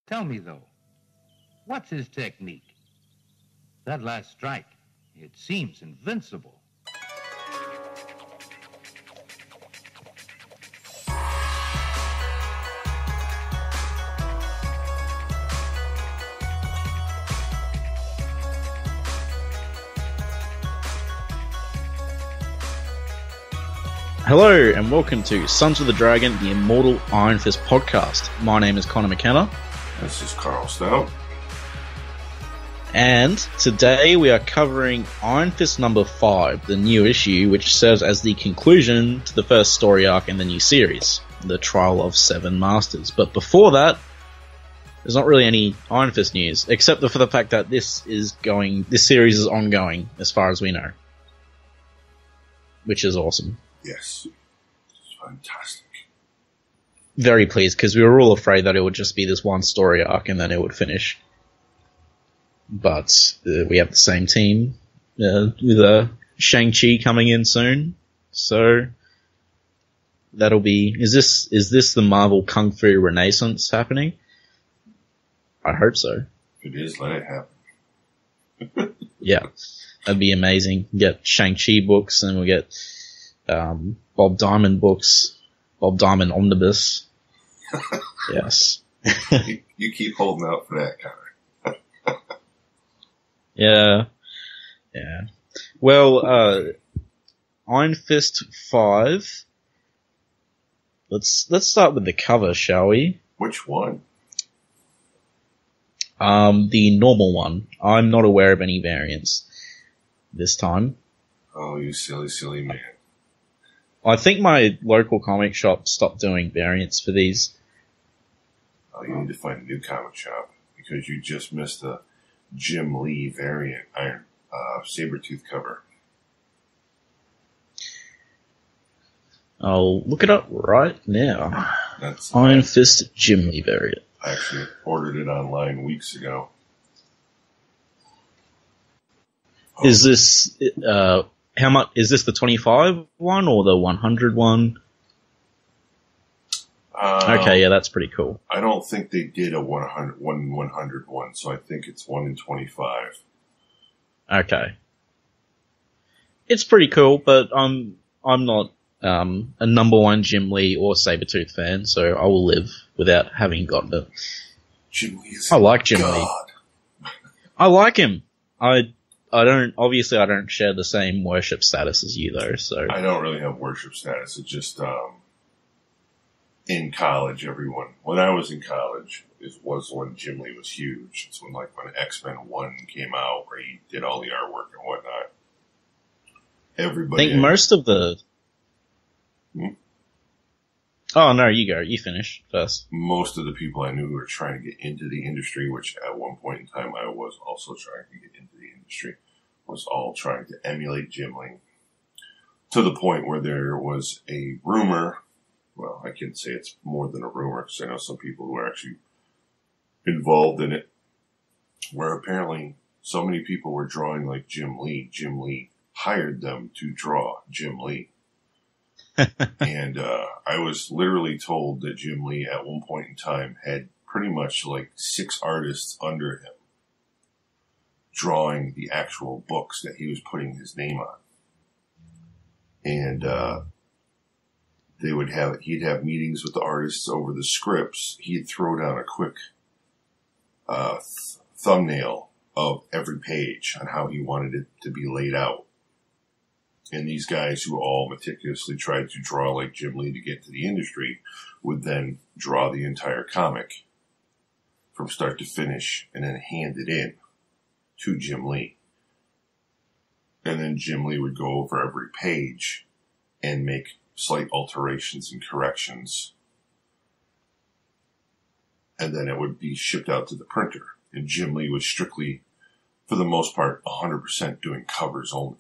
Tell me, though, what's his technique? That last strike, it seems invincible. Hello and welcome to Sons of the Dragon, the Immortal Iron Fist podcast. My name is Connor McKenna. This is Karl Stout. And today we are covering Iron Fist number 5, the new issue, which serves as the conclusion to the first story arc in the new series, The Trial of Seven Masters. But before that, there's not really any Iron Fist news, except for the fact that this series is ongoing, as far as we know. Which is awesome. Yes. It's fantastic. Very pleased, because we were all afraid that it would just be this one story arc and then it would finish. But we have the same team with Shang-Chi coming in soon. So that'll be... Is this the Marvel Kung Fu Renaissance happening? I hope so. If it is, let it happen. Yeah, that'd be amazing. Get Shang-Chi books and we'll get Bob Diamond books. Bob Diamond Omnibus. Yes. You keep holding out for that, Connor. Yeah. Well, Iron Fist 5. Let's start with the cover, shall we? Which one? The normal one. I'm not aware of any variants this time. Oh, you silly, silly man. I think my local comic shop stopped doing variants for these. Oh, you need to find a new comic shop because you just missed the Jim Lee variant Iron Sabretooth cover. I'll look it up right now. That's Iron Fist Jim Lee variant. I actually ordered it online weeks ago. Oh. Is this how much? Is this the 25 one or the 100 one? Okay, yeah, that's pretty cool. I don't think they did a 100 one, so I think it's 1 in 25. Okay, it's pretty cool, but I'm not a number one Jim Lee or Sabretooth fan, so I will live without having gotten it. Jim Lee is I like Jim God. Lee. I like him. I don't share the same worship status as you though, so. I don't really have worship status. It's just, in college, when I was in college, was when Jim Lee was huge. It's when X-Men 1 came out, where he did all the artwork and whatnot. Everybody. I think most of the... Oh, no, you go. You finish first. Most of the people I knew who were trying to get into the industry, which at one point in time I was also trying to get into the industry, was all trying to emulate Jim Lee. To the point where there was a rumor, well, I can't say it's more than a rumor, because I know some people who are actually involved in it, where apparently so many people were drawing like Jim Lee hired them to draw Jim Lee. And I was literally told that Jim Lee at one point in time had pretty much like 6 artists under him drawing the actual books that he was putting his name on. And he'd have meetings with the artists over the scripts. He'd throw down a quick thumbnail of every page on how he wanted it to be laid out. And these guys who all meticulously tried to draw like Jim Lee to get to the industry would then draw the entire comic from start to finish and then hand it in to Jim Lee. And then Jim Lee would go over every page and make slight alterations and corrections. And then it would be shipped out to the printer. And Jim Lee was strictly, for the most part, 100% doing covers only.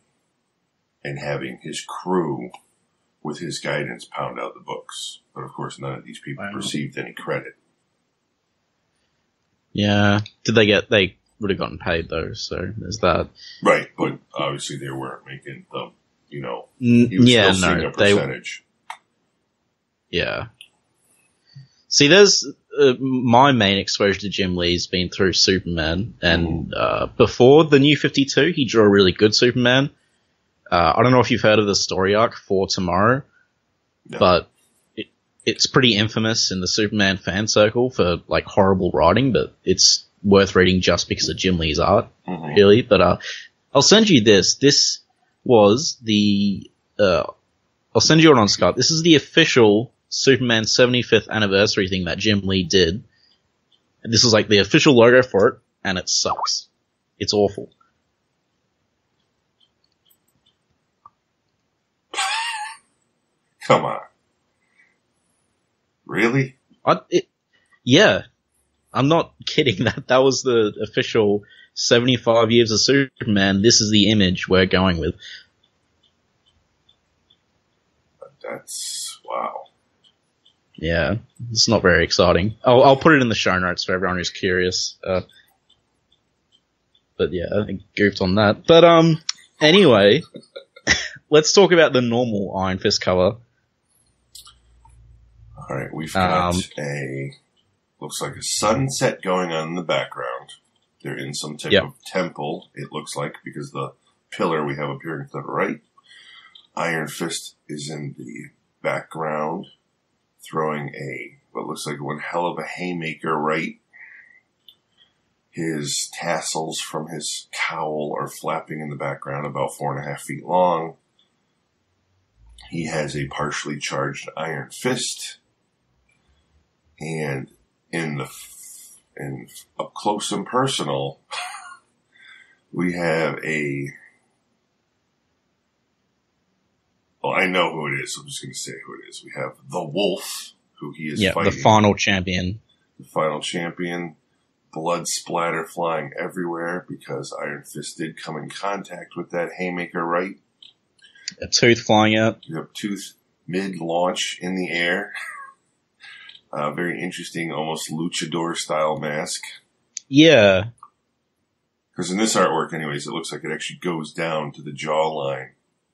And having his crew, with his guidance, pound out the books. But of course, none of these people received any credit. Yeah. They would have gotten paid though, so there's that. Right, but obviously they weren't making the, he was still seeing a percentage. Yeah. See, there's my main exposure to Jim Lee's been through Superman, and before the New 52, he drew a really good Superman. I don't know if you've heard of the story arc for Tomorrow, but it's pretty infamous in the Superman fan circle for like horrible writing, but it's worth reading just because of Jim Lee's art, really. But I'll send you this. This was the I'll send you it on Skype. This is the official Superman 75th anniversary thing that Jim Lee did. And this is like the official logo for it, and it sucks. It's awful. Come on. Really? Yeah. I'm not kidding. That was the official 75 years of Superman. This is the image we're going with. That's wow. Yeah, it's not very exciting. I'll put it in the show notes for everyone who's curious. But yeah, I goofed on that. But anyway, let's talk about the normal Iron Fist cover. All right, we've got looks like a sunset going on in the background. They're in some type of temple, it looks like, because the pillar we have appearing to the right. Iron Fist is in the background, throwing what looks like one hell of a haymaker right. His tassels from his cowl are flapping in the background, about 4.5 feet long. He has a partially charged Iron Fist. And in up close and personal, we have well, I know who it is, so I'm just going to say who it is. We have the Wolf, who he is fighting. The final champion. The final champion. Blood splatter flying everywhere because Iron Fist did come in contact with that haymaker right. A tooth flying out. You have tooth mid-launch in the air. Very interesting, almost luchador-style mask. Yeah. Because in this artwork, anyways, it looks like it actually goes down to the jawline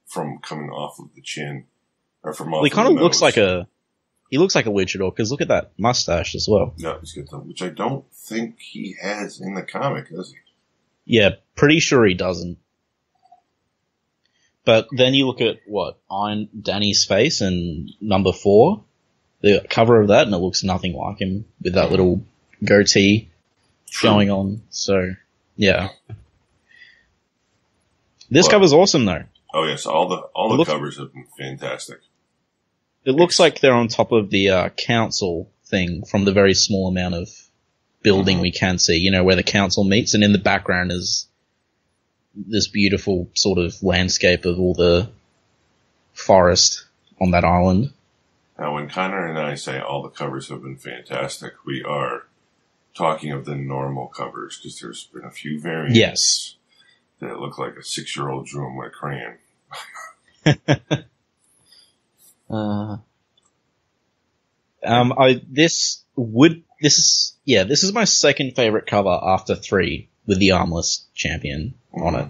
from coming off of the chin. Or from off well, he kind of nose. looks like he looks like a luchador, because look at that mustache as well. Yeah, he's got them, which I don't think he has in the comic, does he? Yeah, pretty sure he doesn't. But then you look at Iron Danny's face in number 4, the cover of that, and it looks nothing like him with that little goatee going on. So, yeah. This cover's awesome, though. Oh yes, all the covers have been fantastic. It looks like they're on top of the council thing from the very small amount of building we can see, where the council meets, and in the background is this beautiful sort of landscape of all the forest on that island. Now, when Connor and I say all the covers have been fantastic, we are talking of the normal covers, because there's been a few variants that look like a 6-year-old drew them with a crayon. This is my second favorite cover after 3 with the armless champion on it.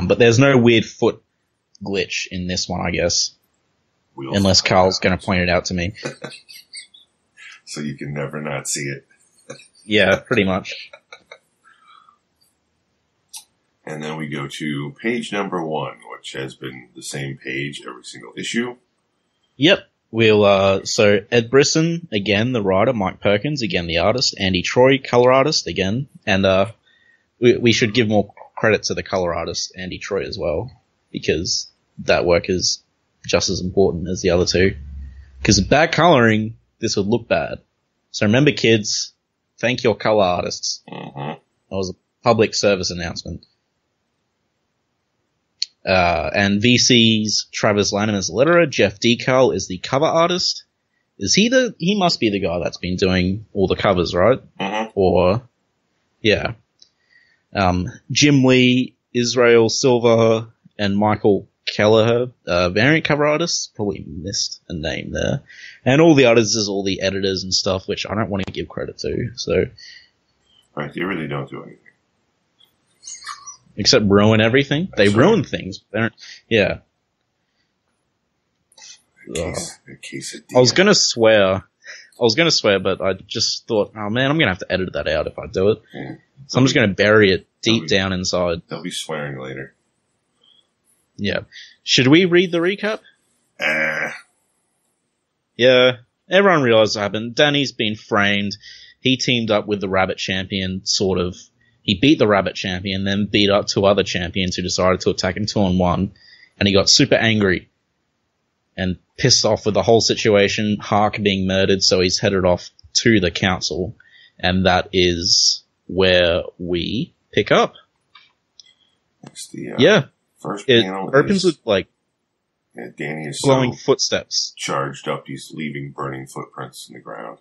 But there's no weird foot glitch in this one, I guess. Unless Carl's going to point it out to me. So you can never not see it. Yeah, pretty much. And then we go to page number 1, which has been the same page every single issue. Yep. So Ed Brisson, again, the writer, Mike Perkins, again, the artist, Andy Troy, color artist, again, and, we should give more credit to the color artist, Andy Troy, as well, because that work is just as important as the other two. Because with bad coloring, this would look bad. So remember, kids, thank your color artists. That was a public service announcement. And VC's Travis Lanham is the letterer. Jeff Decal is the cover artist. He must be the guy that's been doing all the covers, right? Yeah. Jim Lee, Israel Silva, and Michael Kelleher, variant cover artists. Probably missed a name there. And all the others is all the editors and stuff, which I don't want to give credit to, so. Right, they really don't do anything. Except ruin everything. They ruin things. They don't, yeah. A case of I was gonna swear I was going to swear, but I just thought, oh man, I'm going to have to edit that out if I do it. Yeah. So I'm just going to bury it deep down inside. They'll be swearing later. Yeah. Should we read the recap? Yeah. Everyone realized what happened. Danny's been framed. He teamed up with the Rabbit Champion, sort of. He beat the Rabbit Champion, then beat up two other champions who decided to attack him 2-on-1. And he got super angry and pissed off with the whole situation, Hark being murdered, so he's headed off to the council. And that is where we pick up. It's the, yeah. First it panel opens with, like, Danny is glowing so footsteps. charged up, he's leaving burning footprints in the ground.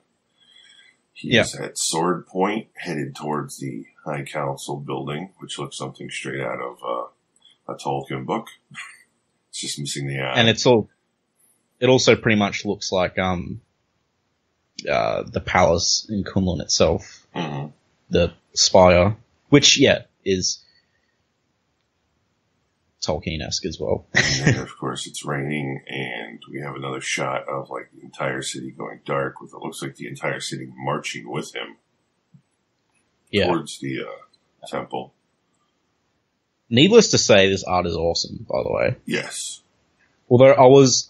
He is at sword point, headed towards the High Council building, which looks something straight out of a Tolkien book. It's just missing the eye. And it also pretty much looks like the palace in Kun-Lun itself. Mm-hmm. The spire, which, is Tolkien-esque as well. And then, of course, it's raining, and we have another shot of, like, the entire city going dark, with it looks like the entire city marching with him towards the temple. Needless to say, this art is awesome, by the way. Yes. Although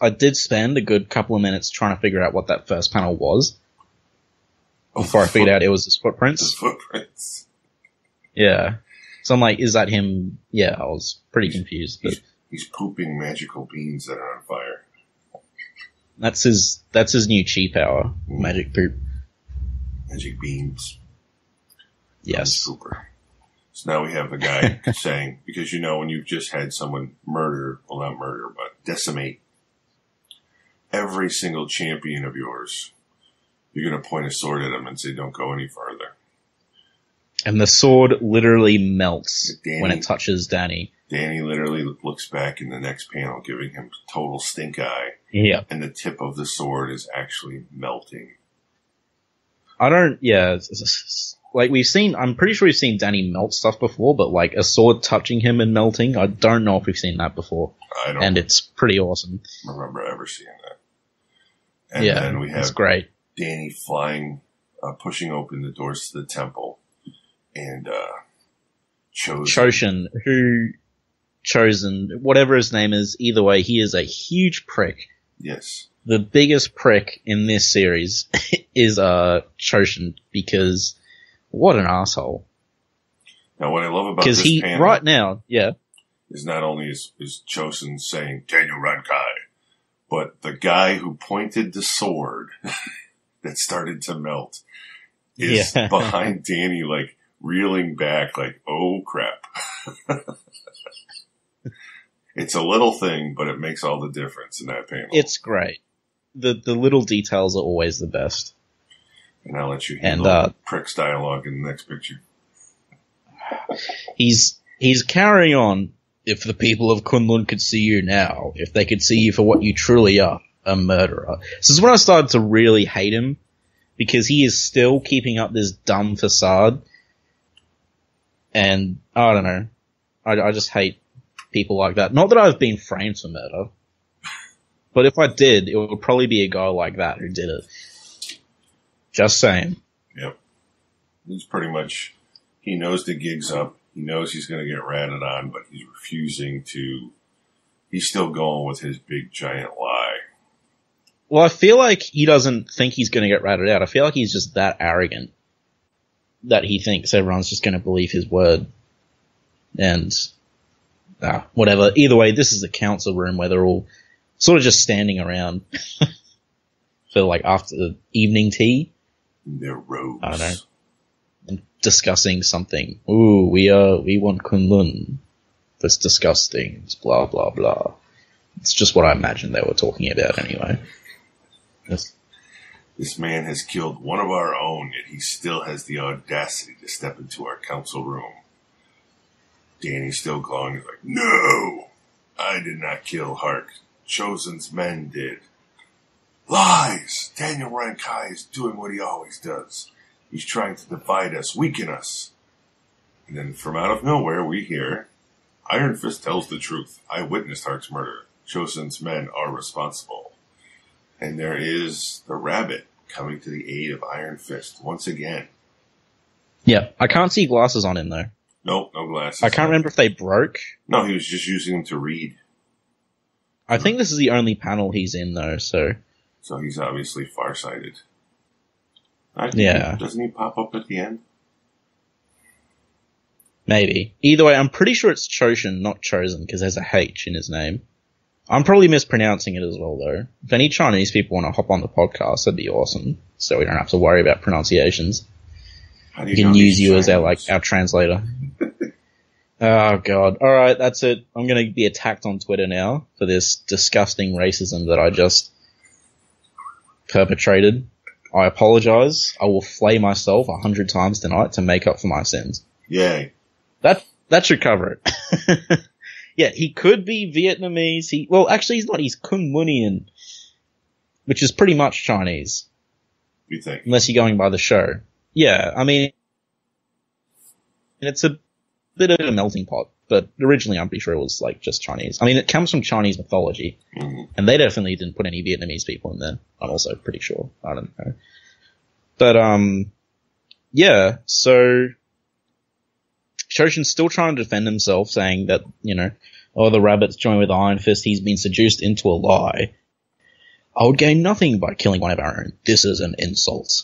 I did spend a good couple of minutes trying to figure out what that first panel was. Before I figured out it was his footprints. His footprints. Yeah. So I'm like, is that him? Yeah, I was pretty confused. But he's pooping magical beans that are on fire. That's his new chi power. Magic poop. Magic beans. Yes. Super. So now we have a guy saying, because when you've just had someone not murder, but decimate every single champion of yours, you're going to point a sword at him and say, don't go any farther. And the sword literally melts when it touches Danny. Danny literally looks back in the next panel, giving him total stink eye. Yeah. And the tip of the sword is actually melting. Like I'm pretty sure we've seen Danny melt stuff before, but like a sword touching him and melting, I don't know if we've seen that before. And it's pretty awesome. Remember ever seeing that. And then we have it's great. Danny flying, pushing open the doors to the temple. And Chosen, whatever his name is, either way, he is a huge prick. Yes. The biggest prick in this series is Chosen, because what an asshole. Now, what I love about this panel right now, is not only is Chosen saying Daniel Rankai, but the guy who pointed the sword that started to melt is behind Danny, like, reeling back like, oh crap. It's a little thing, but it makes all the difference in that panel. It's great. The little details are always the best. And I'll let you handle Prick's dialogue in the next picture. He's carrying on. If the people of Kun-Lun could see you now, if they could see you for what you truly are, a murderer. This is when I started to really hate him, because he is still keeping up this dumb facade. And I don't know. I just hate people like that. Not that I've been framed for murder. But if I did, it would probably be a guy like that who did it. Just saying. Yep. He's pretty much, he knows the gig's up. He knows he's going to get ratted on, but he's refusing to, he's still going with his big giant lie. Well, I feel like he doesn't think he's going to get ratted out. I feel like he's just that arrogant that he thinks everyone's just going to believe his word. And, whatever. Either way, this is the council room where they're all sort of just standing around for like after the evening tea. In their robes. I don't know. And discussing something. Ooh, we want Kun-Lun. Let's discuss things. Blah, blah, blah. It's just what I imagined they were talking about anyway. This man has killed one of our own, yet he still has the audacity to step into our council room. Danny's still glowing. He's like, no! I did not kill Hark. Chosen's men did. Lies! Daniel Rankai is doing what he always does. He's trying to divide us, weaken us. And then from out of nowhere, we hear, Iron Fist tells the truth. I witnessed Hark's murder. Chosen's men are responsible. And there is the rabbit coming to the aid of Iron Fist once again. Yeah, I can't see glasses on him, though. Nope, no glasses. I can't remember if they broke. No, he was just using them to read. I think this is the only panel he's in, though, so... So he's obviously farsighted. Yeah. Doesn't he pop up at the end? Maybe. Either way, I'm pretty sure it's Choshin, not Chosen, because there's a H in his name. I'm probably mispronouncing it as well, though. If any Chinese people want to hop on the podcast, that'd be awesome. So we don't have to worry about pronunciations. We can use you as our translator. Oh, God. Alright, that's it. I'm going to be attacked on Twitter now for this disgusting racism that I just perpetrated. I apologize. I will flay myself 100 times tonight to make up for my sins. Yay. That should cover it. Yeah, he could be Vietnamese. Well, actually, he's not. He's Kun-Lunian, which is pretty much Chinese. You think? Unless you're going by the show. Yeah, I mean, it's a bit of a melting pot, but originally I'm pretty sure it was, like, just Chinese. I mean, it comes from Chinese mythology, and they definitely didn't put any Vietnamese people in there. I'm also pretty sure. I don't know. But, yeah, so Choshin's still trying to defend himself, saying that, the rabbit's joined with Iron Fist, he's been seduced into a lie. I would gain nothing by killing one of our own. This is an insult.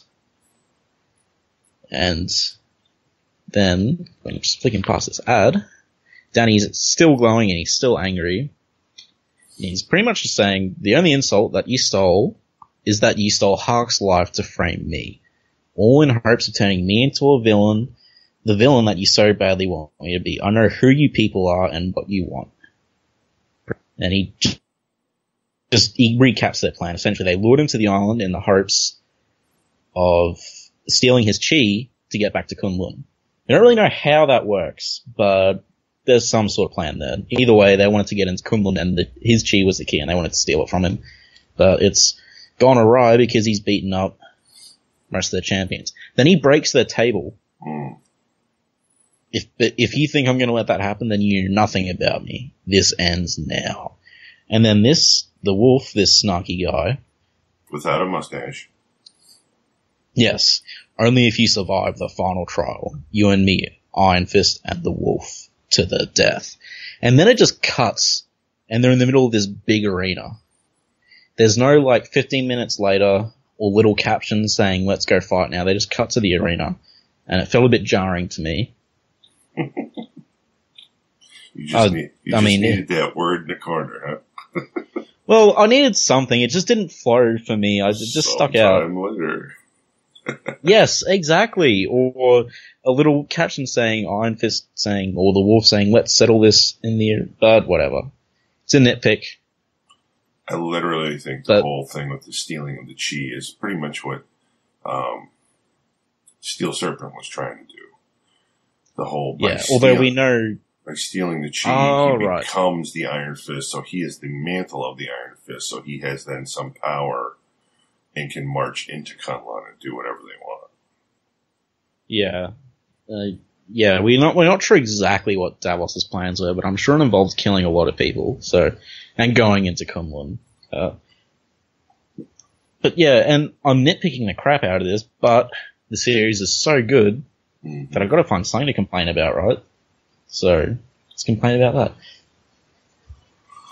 And then, when I'm just flicking past this ad, Danny's still glowing and he's still angry. He's pretty much just saying, the only insult that you stole is that you stole Hark's life to frame me. All in hopes of turning me into a villain, the villain that you so badly want me to be. I know who you people are and what you want. And he recaps their plan. Essentially, they lured him to the island in the hopes of stealing his chi to get back to Kun-Lun. I don't really know how that works, but there's some sort of plan there. Either way, they wanted to get into Kun-Lun, and his chi was the key, and they wanted to steal it from him. But it's gone awry because he's beaten up most of the champions. Then he breaks their table. If you think I'm going to let that happen, then you know nothing about me. This ends now. And then the wolf, this snarky guy. Without a mustache. Yes. Only if you survive the final trial. You and me, Iron Fist and the wolf, to the death. And then it just cuts, and they're in the middle of this big arena. There's no, 15 minutes later, or little captions saying, let's go fight now. They just cut to the arena. And it felt a bit jarring to me. You just needed that word in the corner, huh? Well, I needed something. It just didn't flow for me. It just stuck out. Wonder. Yes, exactly. Or a little caption saying, Iron Fist saying, or the wolf saying, let's settle this in the... But whatever. It's a nitpick. I literally think the whole thing with the stealing of the chi is pretty much what Steel Serpent was trying to do. The whole... although we know... By stealing the chi, he becomes the Iron Fist, so he is the mantle of the Iron Fist, so he has then some power and can march into Kun-Lun and do whatever they want. Yeah. We're not sure exactly what Davos's plans were, but I'm sure it involves killing a lot of people, and going into Kun-Lun. But yeah, and I'm nitpicking the crap out of this, but the series is so good that I've got to find something to complain about, right? So, let's complain about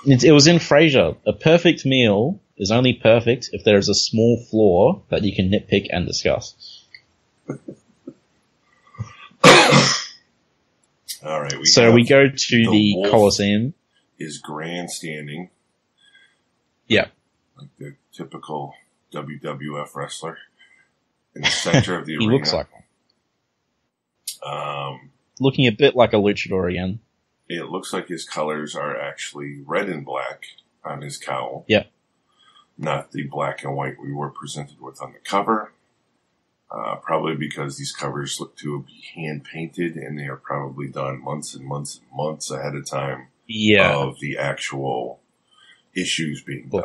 that. It was in Frasier. A perfect meal is only perfect if there is a small flaw that you can nitpick and discuss. All right. We go to the Coliseum. Is grandstanding. Yeah. Like the typical WWF wrestler in the center of the arena. He looks like one. Looking a bit like a luchador again. It looks like his colors are actually red and black on his cowl. Yep. Not the black and white we were presented with on the cover. Probably because these covers look to be hand-painted, and they are probably done months and months and months ahead of time of the actual issues being done.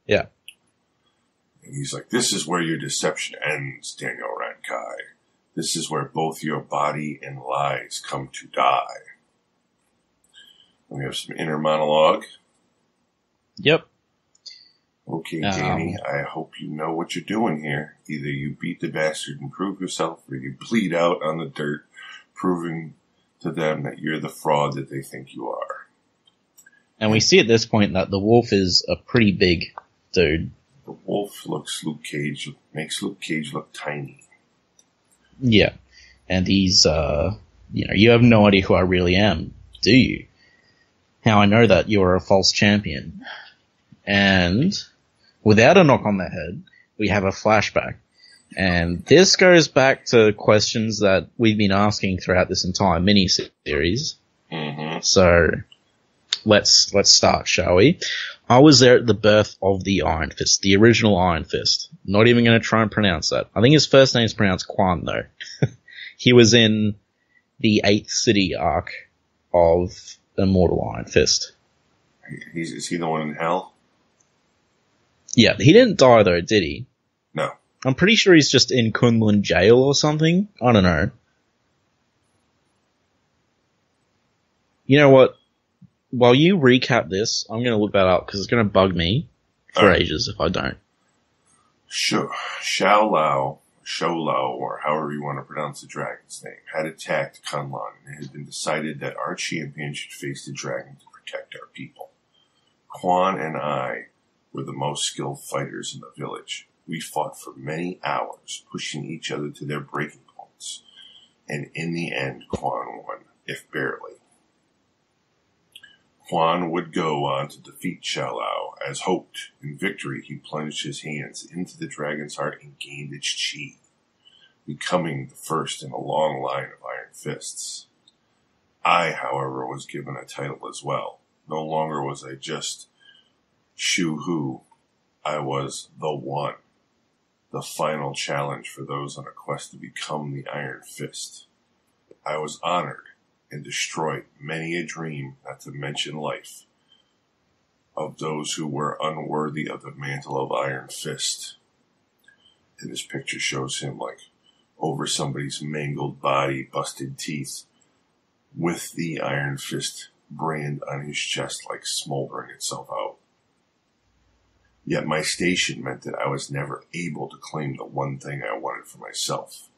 Yeah. And he's like, this is where your deception ends, Daniel Rankai. This is where both your body and lies come to die. And we have some inner monologue. Yep. Okay, Danny, I hope you know what you're doing here. Either you beat the bastard and prove yourself, or you bleed out on the dirt, proving to them that you're the fraud that they think you are. And we see at this point that the wolf is a pretty big dude. The wolf makes Luke Cage look tiny. Yeah. And he's, you have no idea who I really am, do you? How I know that you're a false champion. And without a knock on the head, we have a flashback. And this goes back to questions that we've been asking throughout this entire mini-series. Mm-hmm. So, let's start, shall we? I was there at the birth of the Iron Fist, the original Iron Fist. Not even going to try and pronounce that. I think his first name is pronounced Quan, though. He was in the 8th City arc of Immortal Iron Fist. Is he the one in hell? Yeah, he didn't die, though, did he? No. I'm pretty sure he's just in Kun-Lun jail or something. I don't know. You know what? While you recap this, I'm going to look that up because it's going to bug me for ages if I don't. Sure. Shou-Lao, or however you want to pronounce the dragon's name, had attacked Kun-Lun, and it had been decided that our champion should face the dragon to protect our people. Quan and I were the most skilled fighters in the village. We fought for many hours, pushing each other to their breaking points, and in the end, Quan won, if barely. Quan would go on to defeat Shou-Lao. As hoped, in victory, he plunged his hands into the dragon's heart and gained its chi, becoming the first in a long line of Iron Fists. I, however, was given a title as well. No longer was I just Shu-Hu. I was the One, the final challenge for those on a quest to become the Iron Fist. I was honored and destroyed many a dream, not to mention life, of those who were unworthy of the mantle of Iron Fist. And this picture shows him like over somebody's mangled body, busted teeth, with the Iron Fist brand on his chest like smoldering itself out. Yet my station meant that I was never able to claim the one thing I wanted for myself.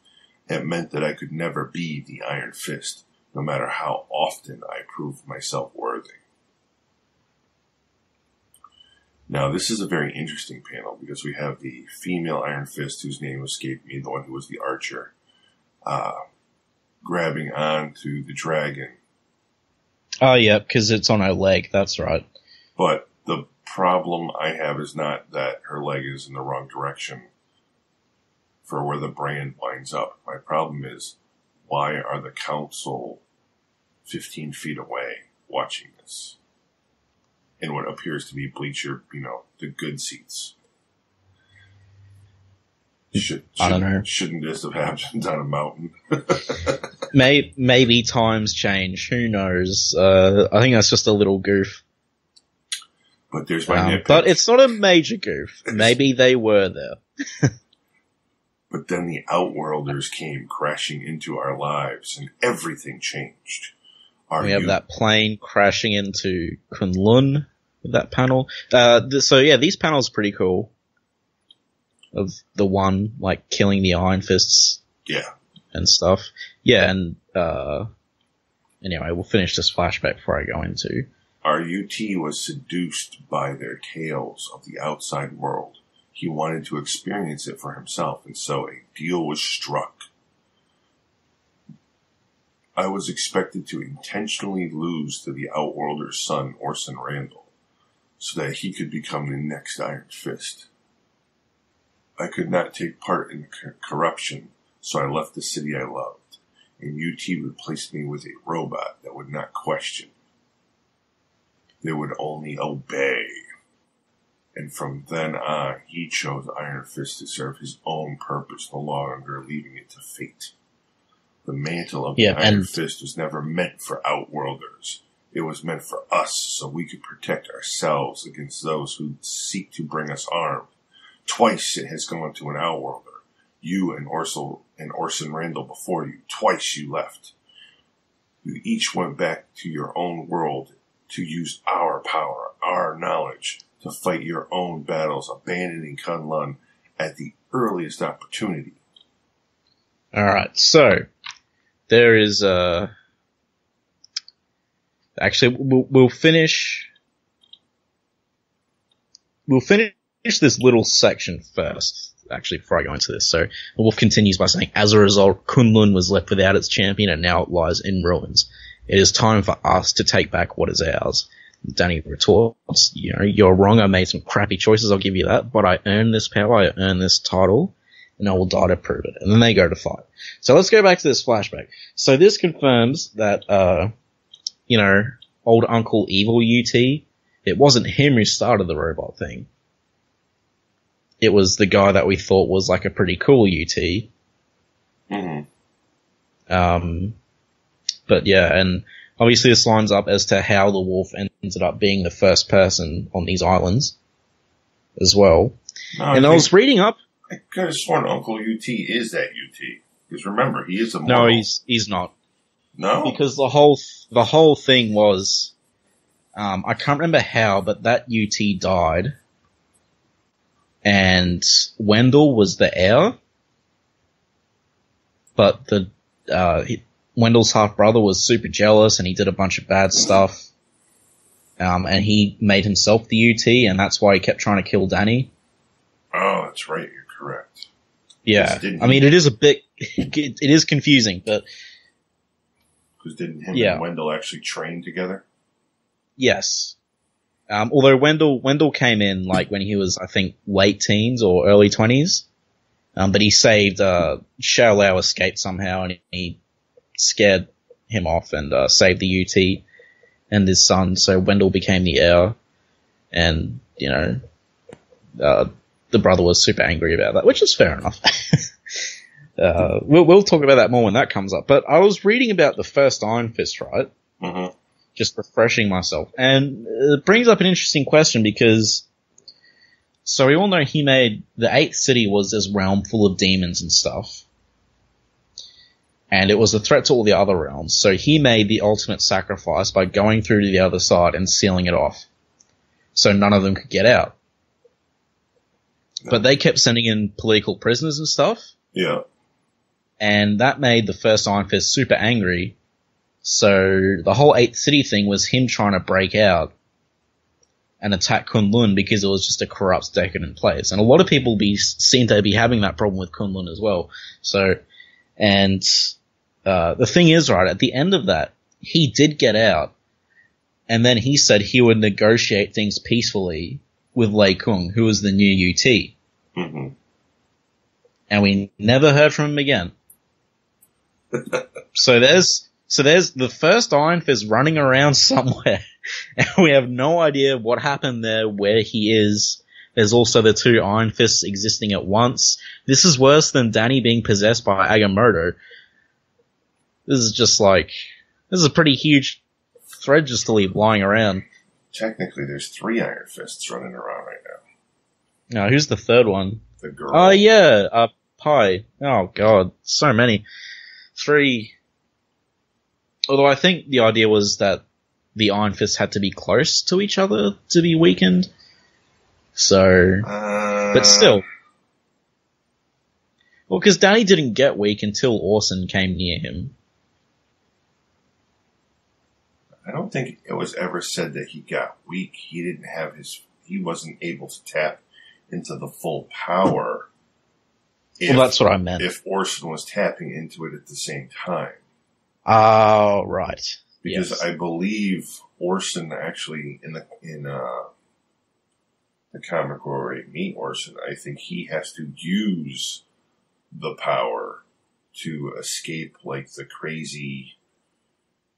It meant that I could never be the Iron Fist, no matter how often I proved myself worthy. Now, this is a very interesting panel because we have the female Iron Fist, whose name escaped me, the one who was the archer, grabbing onto the dragon. Oh, yeah, because it's on her leg, that's right. But the problem I have is not that her leg is in the wrong direction for where the brand winds up. My problem is, why are the council 15 feet away watching this? In what appears to be bleacher, the good seats. I don't know. Shouldn't this have happened on a mountain? Maybe times change. Who knows? I think that's just a little goof. But there's my nitpick. But it's not a major goof. Maybe they were there. But then the Outworlders came crashing into our lives, and everything changed. We have that plane crashing into Kun-Lun with that panel. So yeah, these panels are pretty cool. Of the one, like, killing the Iron Fists. Yeah. And stuff. Yeah, and, anyway, we'll finish this flashback before I go into. Our UT was seduced by their tales of the outside world. He wanted to experience it for himself, and so a deal was struck. I was expected to intentionally lose to the Outworlder's son, Orson Randall, so that he could become the next Iron Fist. I could not take part in corruption, so I left the city I loved, and UT replaced me with a robot that would not question. They would only obey. And from then on, he chose Iron Fist to serve his own purpose, no longer leaving it to fate. The mantle of the Iron Fist was never meant for Outworlders. It was meant for us, so we could protect ourselves against those who seek to bring us harm. Twice it has gone to an Outworlder. You and Orson Randall before you. Twice you left. You each went back to your own world to use our power, our knowledge, to fight your own battles, abandoning Kun-Lun at the earliest opportunity. Alright, so there is actually we'll finish this little section first, actually, before I go into this. So the Wolf continues by saying, as a result, Kun-Lun was left without its champion and now it lies in ruins. It is time for us to take back what is ours. Danny retorts, you're wrong, I made some crappy choices, I'll give you that, but I earned this power, I earned this title, and I will die to prove it. And then they go to fight. So let's go back to this flashback. So this confirms that, old Uncle Evil UT, it wasn't him who started the robot thing. It was the guy that we thought was like a pretty cool UT. Mm-hmm. But yeah, and obviously this lines up as to how the Wolf ended up being the first person on these islands as well. No, I was reading up. I could have sworn Uncle UT is that UT. Because remember, he is a No, mortal. he's not. No? Because the whole thing was, I can't remember how, but that UT died. And Wendell was the heir. But Wendell's half brother was super jealous and he did a bunch of bad stuff. And he made himself the UT, and that's why he kept trying to kill Danny. Oh, that's right, you're correct. Yeah. I mean, it is a bit, it is confusing, but. Because didn't him and Wendell actually train together? Yes. Although Wendell came in like when he was, I think, late teens or early 20s. But he saved, Shao Lao escaped somehow and he scared him off and, saved the UT and his son. So Wendell became the heir and, the brother was super angry about that, which is fair enough. We'll talk about that more when that comes up. But I was reading about the first Iron Fist, right? Mm-hmm. Just refreshing myself. And it brings up an interesting question because, so we all know he made, the 8th city was this realm full of demons and stuff. And it was a threat to all the other realms. So he made the ultimate sacrifice by going through to the other side and sealing it off. So none of them could get out. But they kept sending in political prisoners and stuff. Yeah. And that made the first Iron Fist super angry. So the whole 8th city thing was him trying to break out and attack Kun-Lun because it was just a corrupt, decadent place. And a lot of people seem to be having that problem with Kun-Lun as well. So, and the thing is, right, at the end of that, he did get out. And then he said he would negotiate things peacefully with Lei Kung, who was the new UT. Mm-hmm. And we never heard from him again. So there's the first Iron Fist running around somewhere, and we have no idea what happened there, where he is. There's also the 2 Iron Fists existing at once. This is worse than Danny being possessed by Agamotto. This is a pretty huge thread just to leave lying around. Technically, there's 3 Iron Fists running around right now. No, who's the third one? The girl. Oh, yeah, Pi. Oh, God, so many. 3. Although I think the idea was that the Iron Fists had to be close to each other to be weakened. So, but still. Well, because Danny didn't get weak until Orson came near him. I don't think it was ever said that he got weak. He wasn't able to tap into the full power. Well, that's what I meant. If Orson was tapping into it at the same time. Oh, right. Because yes. I believe Orson actually in the comic where we meet Orson, I think he has to use the power to escape like the crazy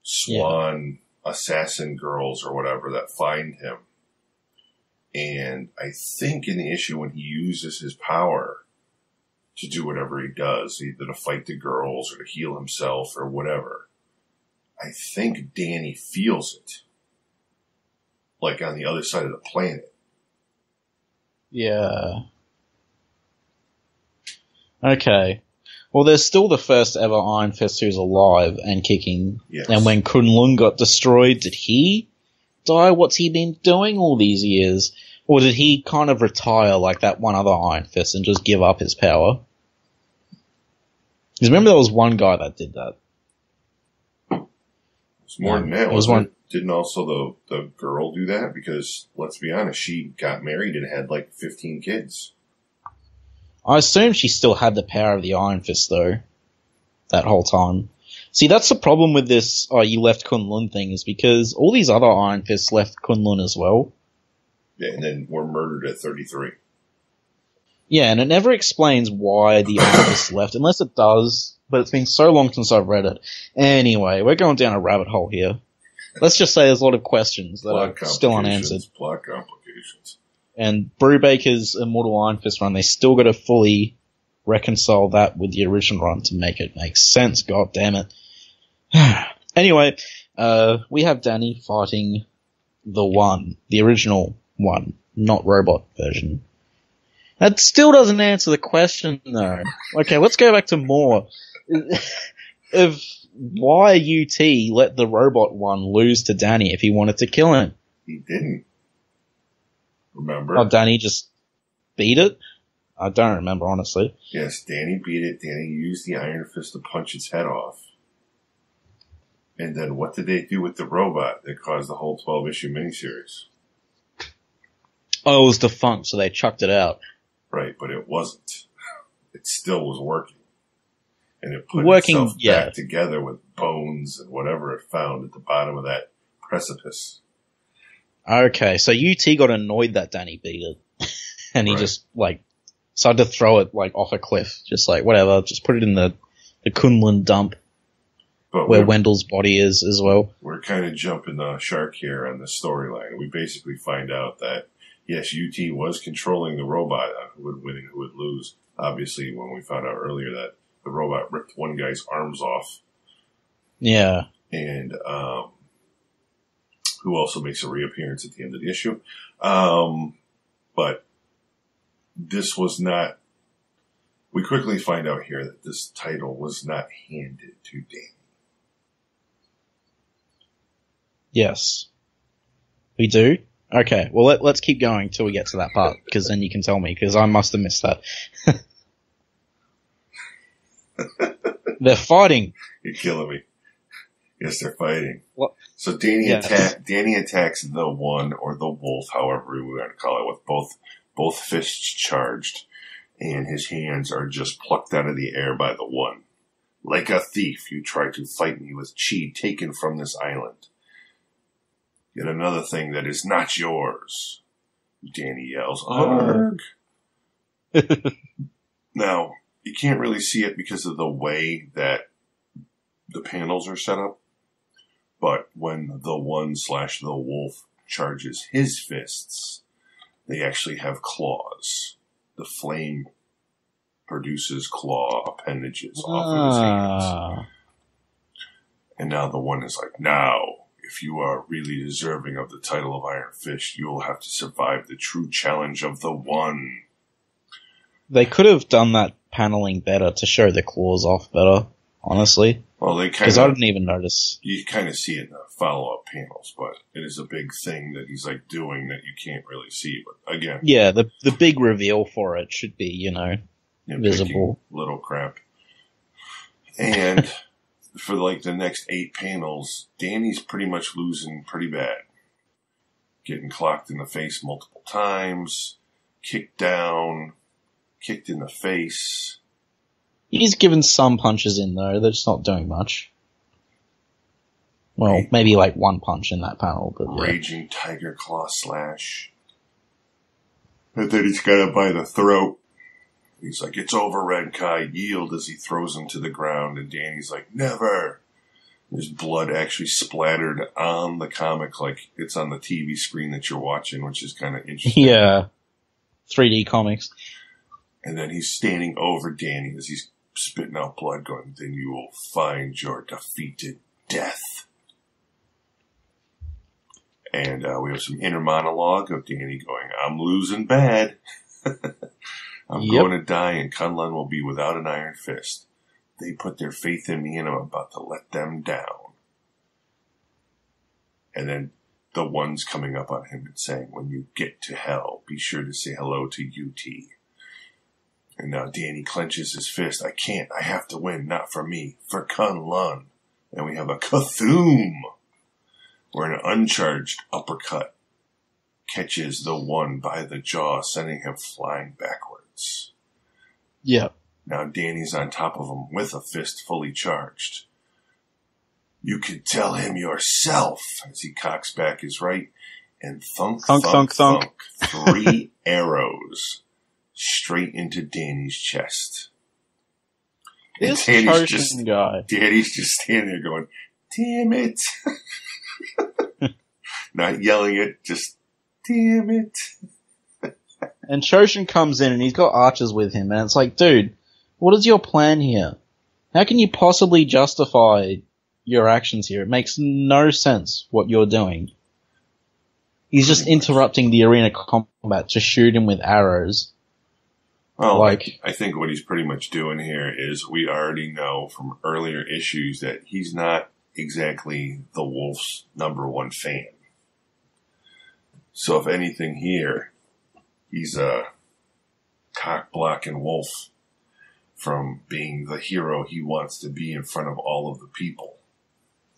swan assassin girls or whatever that find him. And I think in the issue when he uses his power to do whatever he does, either to fight the girls or to heal himself or whatever, I think Danny feels it. Like on the other side of the planet. Yeah. Okay. Well, there's still the first ever Iron Fist who's alive and kicking. Yes. And when Kun-Lun got destroyed, did he die? What's he been doing all these years? Or did he kind of retire like that one other Iron Fist and just give up his power? Because remember there was one guy that did that. It's more than that, wasn't it? Didn't also the girl do that? Because, let's be honest, she got married and had like 15 kids. I assume she still had the power of the Iron Fist, though, that whole time. See, that's the problem with this, you left Kun-Lun thing, is because all these other Iron Fists left Kun-Lun as well. Yeah, and then were murdered at 33. Yeah, and it never explains why the Iron Fist left, unless it does, but it's been so long since I've read it. Anyway, we're going down a rabbit hole here. Let's just say there's a lot of questions that are still unanswered. Plot complications. And Brubaker's Immortal Iron Fist run, they still got to fully reconcile that with the original run to make it make sense, god damn it. Anyway, we have Danny fighting the One, the original One, not robot version. That still doesn't answer the question, though. Okay, let's go back to more. Why UT let the robot One lose to Danny if he wanted to kill him? He didn't. Remember? Oh, Danny just beat it? I don't remember, honestly. Yes, Danny beat it. Danny used the Iron Fist to punch its head off. And then what did they do with the robot that caused the whole 12-issue miniseries? Oh, it was defunct, so they chucked it out. Right, but it wasn't. It still was working. And it put itself back together with bones and whatever it found at the bottom of that precipice. Okay, so UT got annoyed that Danny beat it. And he just, started to throw it, off a cliff. Just whatever, just put it in the Kun-Lun dump. But where Wendell's body is as well. We're kind of jumping the shark here on the storyline. We basically find out that, yes, UT was controlling the robot on who would win and who would lose. Obviously, when we found out earlier that the robot ripped one guy's arms off. Yeah. And who also makes a reappearance at the end of the issue. But this was not... We quickly find out here that this title was not handed to Danny. Yes. We do? Okay, well, let's keep going till we get to that part, because then you can tell me, because I must have missed that. They're fighting. You're killing me. Yes, they're fighting. What? So Danny attacks the One, or the Wolf, however we want to call it, with both fists charged, and his hands are just plucked out of the air by the One. Like a thief, you try to fight me with chi taken from this island. Yet another thing that is not yours. Danny yells, Arg! Now, you can't really see it because of the way that the panels are set up. But when the One/the Wolf charges his fists, they actually have claws. The flame produces claw appendages off of his hands. And now the One is like, now, if you are really deserving of the title of Iron Fist, you will have to survive the true challenge of the One. They could have done that paneling better to show the claws off better, honestly. Well, they kind of... Because I didn't even notice. You kind of see it in the follow-up panels, but it is a big thing that he's doing that you can't really see. But again... Yeah, the big reveal for it should be, visible. Little crap. And... for the next 8 panels, Danny's pretty much losing pretty bad. Getting clocked in the face multiple times, kicked down, kicked in the face. He's given some punches in, though. They're just not doing much. Well, maybe one punch in that panel, but yeah. Raging tiger claw slash. And then he's got him by the throat. He's like, it's over, Red Kai. Yield, as he throws him to the ground. And Danny's like, never. There's blood actually splattered on the comic like it's on the TV screen that you're watching, which is kind of interesting. Yeah. 3D comics. And then he's standing over Danny as he's spitting out blood, going, then you will find your defeated death. And we have some inner monologue of Danny going, I'm losing bad. I'm going to die, and Kun-Lun will be without an Iron Fist. They put their faith in me, and I'm about to let them down. And then the ones coming up on him and saying, when you get to hell, be sure to say hello to UT. And now Danny clenches his fist. I can't. I have to win. Not for me. For Kun-Lun. And we have a Kathoom, where an uncharged uppercut catches the one by the jaw, sending him flying backwards. Yeah. Now Danny's on top of him with a fist fully charged. You can tell him yourself, as he cocks back his right, and thunk, 3 arrows straight into Danny's chest. This Choshin guy. Danny's just standing there going, damn it. Not yelling it, just, damn it. And Choshin comes in and he's got archers with him, and it's like, dude, what is your plan here? How can you possibly justify your actions here? It makes no sense what you're doing. He's just interrupting the arena combat to shoot him with arrows. Well, I think what he's pretty much doing here is we already know from earlier issues that he's not exactly the Wolf's #1 fan. So if anything here, he's a cock-blocking Wolf from being the hero he wants to be in front of all of the people.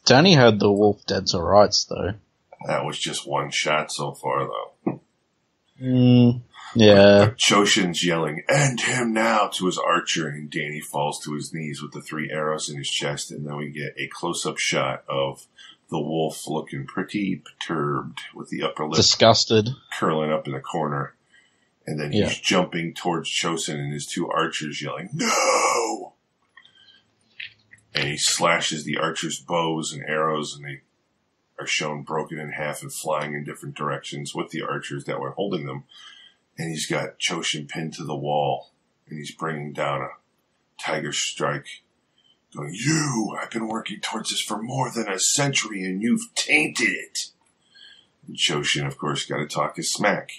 Danny had the Wolf dead to rights, though. That was just one shot so far, though. Yeah. But Choshin's yelling, end him now, to his archer, and Danny falls to his knees with the 3 arrows in his chest, and then we get a close-up shot of the Wolf looking pretty perturbed with the upper lip disgusted, curling up in the corner. And then he's jumping towards Choshin and his 2 archers yelling, no! And he slashes the archers' bows and arrows, and they are shown broken in half and flying in different directions with the archers that were holding them. And he's got Choshin pinned to the wall, and he's bringing down a tiger strike, going, I've been working towards this for more than a century, and you've tainted it. And Choshin, of course, got to talk his smack.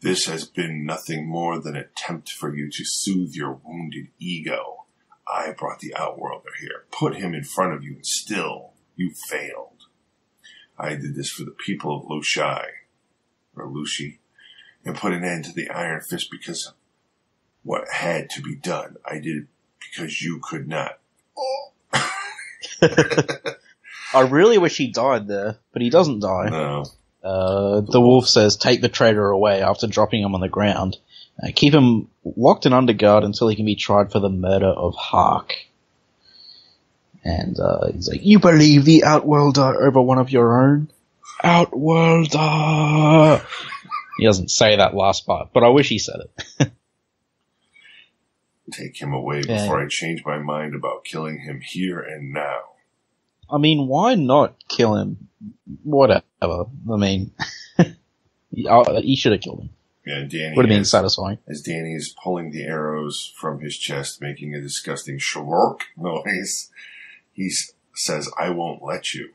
This has been nothing more than an attempt for you to soothe your wounded ego. I brought the Outworlder here, put him in front of you, and still you failed. I did this for the people of Lushai, or Lushi, and put an end to the Iron Fist because of what had to be done. I did it because you could not. I really wish he died there, but he doesn't die. No. The Wolf says, take the traitor away after dropping him on the ground. Keep him locked in underguard until he can be tried for the murder of Hark. And he's like, you believe the Outworlder over one of your own? Outworlder! He doesn't say that last part, but I wish he said it. Take him away before I change my mind about killing him here and now. I mean, why not kill him? Whatever. I mean, he should have killed him. Yeah, Danny would have been satisfying. As Danny is pulling the arrows from his chest, making a disgusting shrork noise, he says, I won't let you.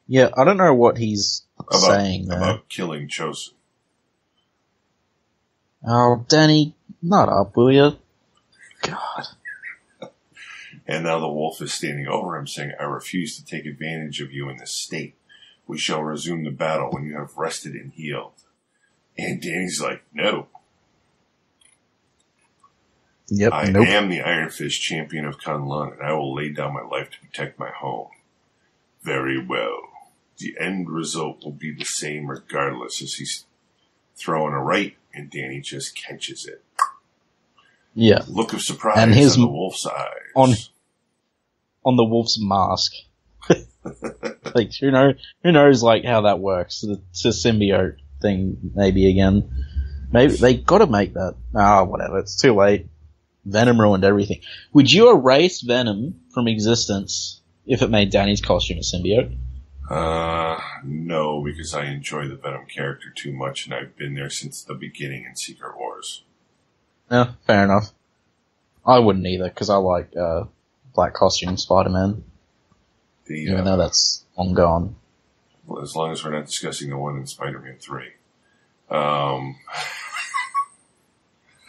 Yeah, I don't know what he's saying there. About killing Choshin. Oh, Danny, not up, will you? God. And now the Wolf is standing over him, saying, I refuse to take advantage of you in this state. We shall resume the battle when you have rested and healed. And Danny's like, no. Yep, I am the Iron Fist champion of Kun-Lun, and I will lay down my life to protect my home. Very well. The end result will be the same regardless, as he's throwing a right, and Danny just catches it. Yeah. Look of surprise and on the Wolf's eyes. On the Wolf's mask. Like, who knows, like, how that works. It's a symbiote thing, maybe, again. Maybe they gotta make that. Whatever, it's too late. Venom ruined everything. Would you erase Venom from existence if it made Danny's costume a symbiote? No, because I enjoy the Venom character too much, and I've been there since the beginning in Secret Wars. Yeah, fair enough. I wouldn't either, because I like Black Costume Spider-Man. Even though that's long gone. Well, as long as we're not discussing the one in Spider-Man 3.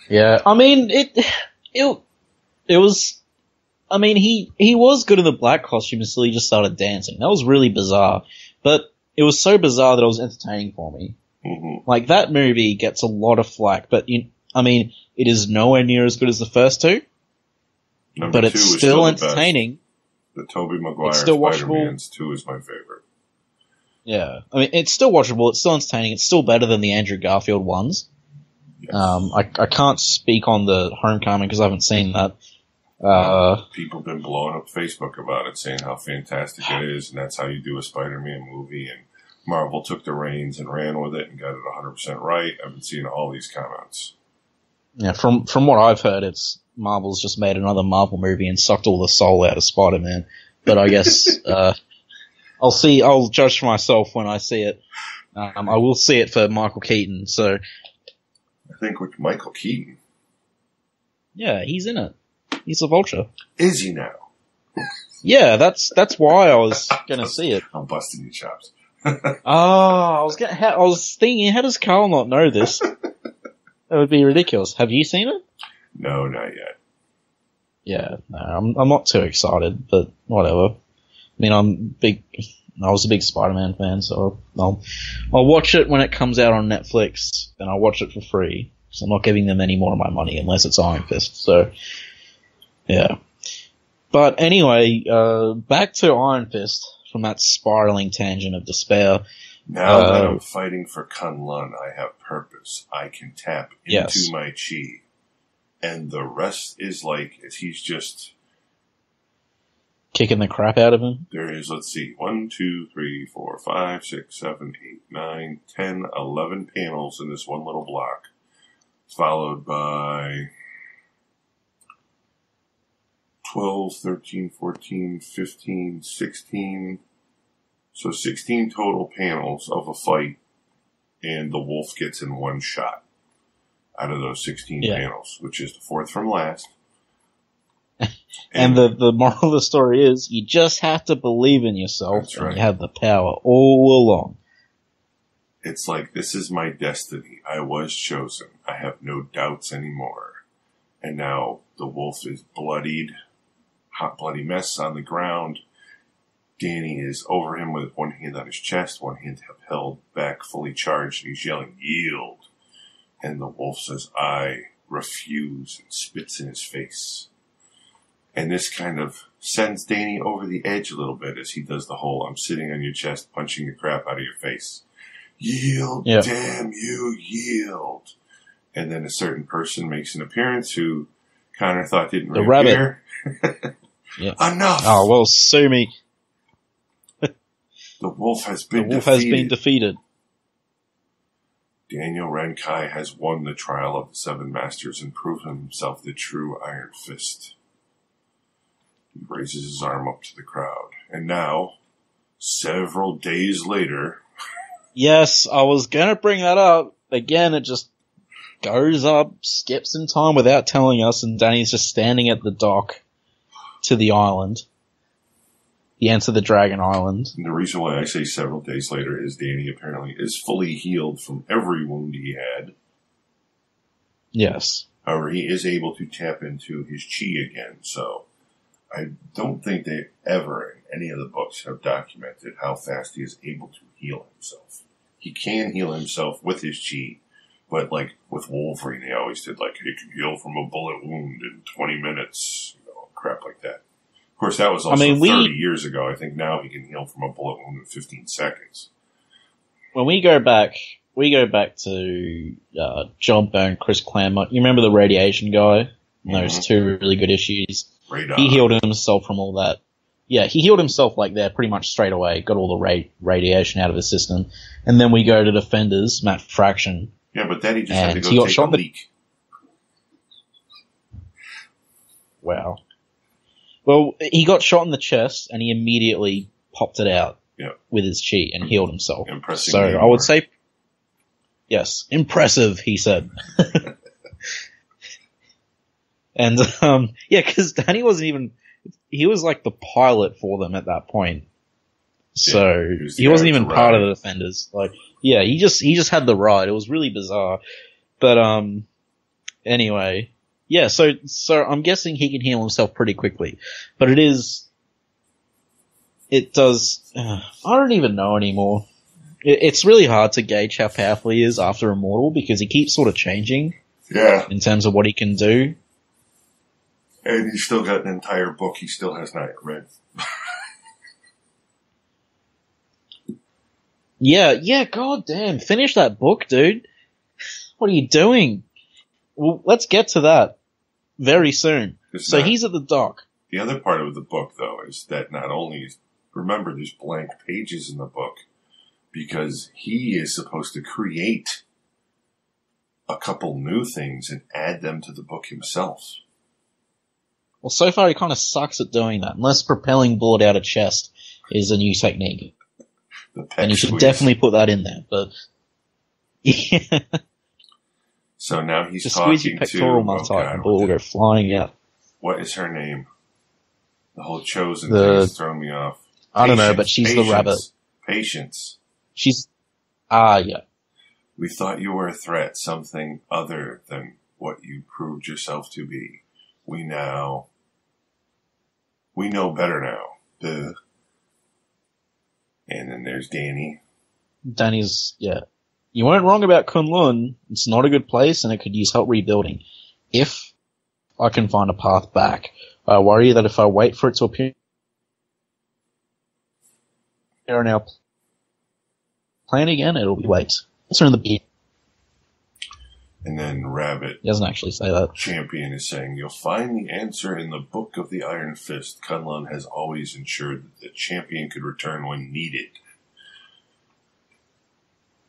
Yeah, I mean, it was I mean, he was good in the black costume until he just started dancing. That was really bizarre. But it was so bizarre that it was entertaining for me. Mm-hmm. Like, that movie gets a lot of flack, but I mean, it is nowhere near as good as the first two. Number but two it's is still the entertaining. best. The Tobey Maguire It's still Spider-Man's 2 is my favorite. Yeah. I mean, it's still watchable, it's still entertaining, it's still better than the Andrew Garfield ones. Yes. I can't speak on the Homecoming because I haven't seen that. People have been blowing up Facebook about it, saying how fantastic it is, and that's how you do a Spider-Man movie, and Marvel took the reins and ran with it and got it 100% right. I've been seeing all these comments. Yeah, from what I've heard, Marvel's just made another Marvel movie and sucked all the soul out of Spider-Man. But I guess, I'll judge for myself when I see it. I will see it for Michael Keaton, so. I think with Michael Keaton. Yeah, he's in it. He's a Vulture. Is he now? Yeah, that's why I was gonna see it. I'm busting your chops. I was thinking, how does Carl not know this? That would be ridiculous. Have you seen it? No, not yet. Yeah, no, I'm not too excited, but whatever. I mean, I was a big Spider-Man fan, so I'll watch it when it comes out on Netflix, and I'll watch it for free. So I'm not giving them any more of my money unless it's Iron Fist. So, yeah. But anyway, back to Iron Fist from that spiraling tangent of despair. Now that I'm fighting for Kun-Lun, I have purpose. I can tap into my chi. And the rest is like, he's just... kicking the crap out of him? There is, let's see, 1, 2, 3, 4, 5, 6, 7, 8, 9, 10, 11 panels in this one little block. Followed by 12, 13, 14, 15, 16... So 16 total panels of a fight, and the wolf gets in one shot out of those 16 panels, which is the fourth from last. And the moral of the story is, you just have to believe in yourself, and you have the power all along. It's like, this is my destiny. I was chosen. I have no doubts anymore. And now the wolf is bloodied, hot bloody mess on the ground. Danny is over him with one hand on his chest, one hand held back, fully charged, and he's yelling, "Yield!" And the wolf says, "I refuse," and spits in his face. And this kind of sends Danny over the edge a little bit as he does the whole, "I'm sitting on your chest, punching the crap out of your face. Yield, damn you, yield." And then a certain person makes an appearance who Connor thought didn't reappear. Enough! Oh, well, sue me. The wolf has been defeated. Daniel Renkai has won the trial of the Seven Masters and proven himself the true Iron Fist. He raises his arm up to the crowd. And now, several days later... Yes, I was gonna bring that up. Again, it just goes up, skips in time without telling us, and Danny's just standing at the dock to the island. The Enter the Dragon Island. And the reason why I say several days later is Danny apparently is fully healed from every wound he had. Yes. However, he is able to tap into his chi again, so I don't think they ever in any of the books have documented how fast he is able to heal himself. He can heal himself with his chi, but like with Wolverine, they always did like, he can heal from a bullet wound in 20 minutes, crap like that. Of course, that was also 30 years ago. I think now he can heal from a bullet wound in 15 seconds. When we go back to John Byrne, Chris Claremont. You remember the radiation guy? Those two really good issues. Radar. He healed himself from all that. Yeah, he healed himself like that pretty much straight away. Got all the radiation out of his system. And then we go to Defenders, Matt Fraction. Yeah, but then he just had to go take a leak. Wow. Well, he got shot in the chest, and he immediately popped it out with his chi and healed himself. Impressive. So I would say, yes, impressive, he said. And, because Danny wasn't even, he was like the pilot for them at that point. So he wasn't even part of the Defenders. Like, yeah, he just had the ride. It was really bizarre. But, anyway, Yeah, so I'm guessing he can heal himself pretty quickly. But it does, I don't even know anymore. It's really hard to gauge how powerful he is after Immortal because he keeps sort of changing. Yeah. In terms of what he can do. And he's still got an entire book he still has not yet read. Yeah, god damn. Finish that book, dude. What are you doing? Well, let's get to that very soon. So he's at the dock. The other part of the book, though, is that not only remember, there's blank pages in the book because he is supposed to create a couple new things and add them to the book himself. Well, so far he kind of sucks at doing that, unless propelling bullet out a chest is a new technique. And you should definitely put that in there, but... yeah. So now he's just talking squeeze your pectoral muscle and bullet will go flying out. What is her name? The whole chosen thing has thrown me off. I don't know, but she's the rabbit. Patience. She's... yeah. We thought you were a threat, something other than what you proved yourself to be. We know better now. And then there's Danny. Danny's, yeah. You weren't wrong about Kun-Lun. It's not a good place and it could use help rebuilding. If I can find a path back, I worry that if I wait for it to appear in our plan again, it'll be late. It's in the beat. And then Rabbit. He doesn't actually say that. Champion is saying, you'll find the answer in the Book of the Iron Fist. Kun-Lun has always ensured that the champion could return when needed.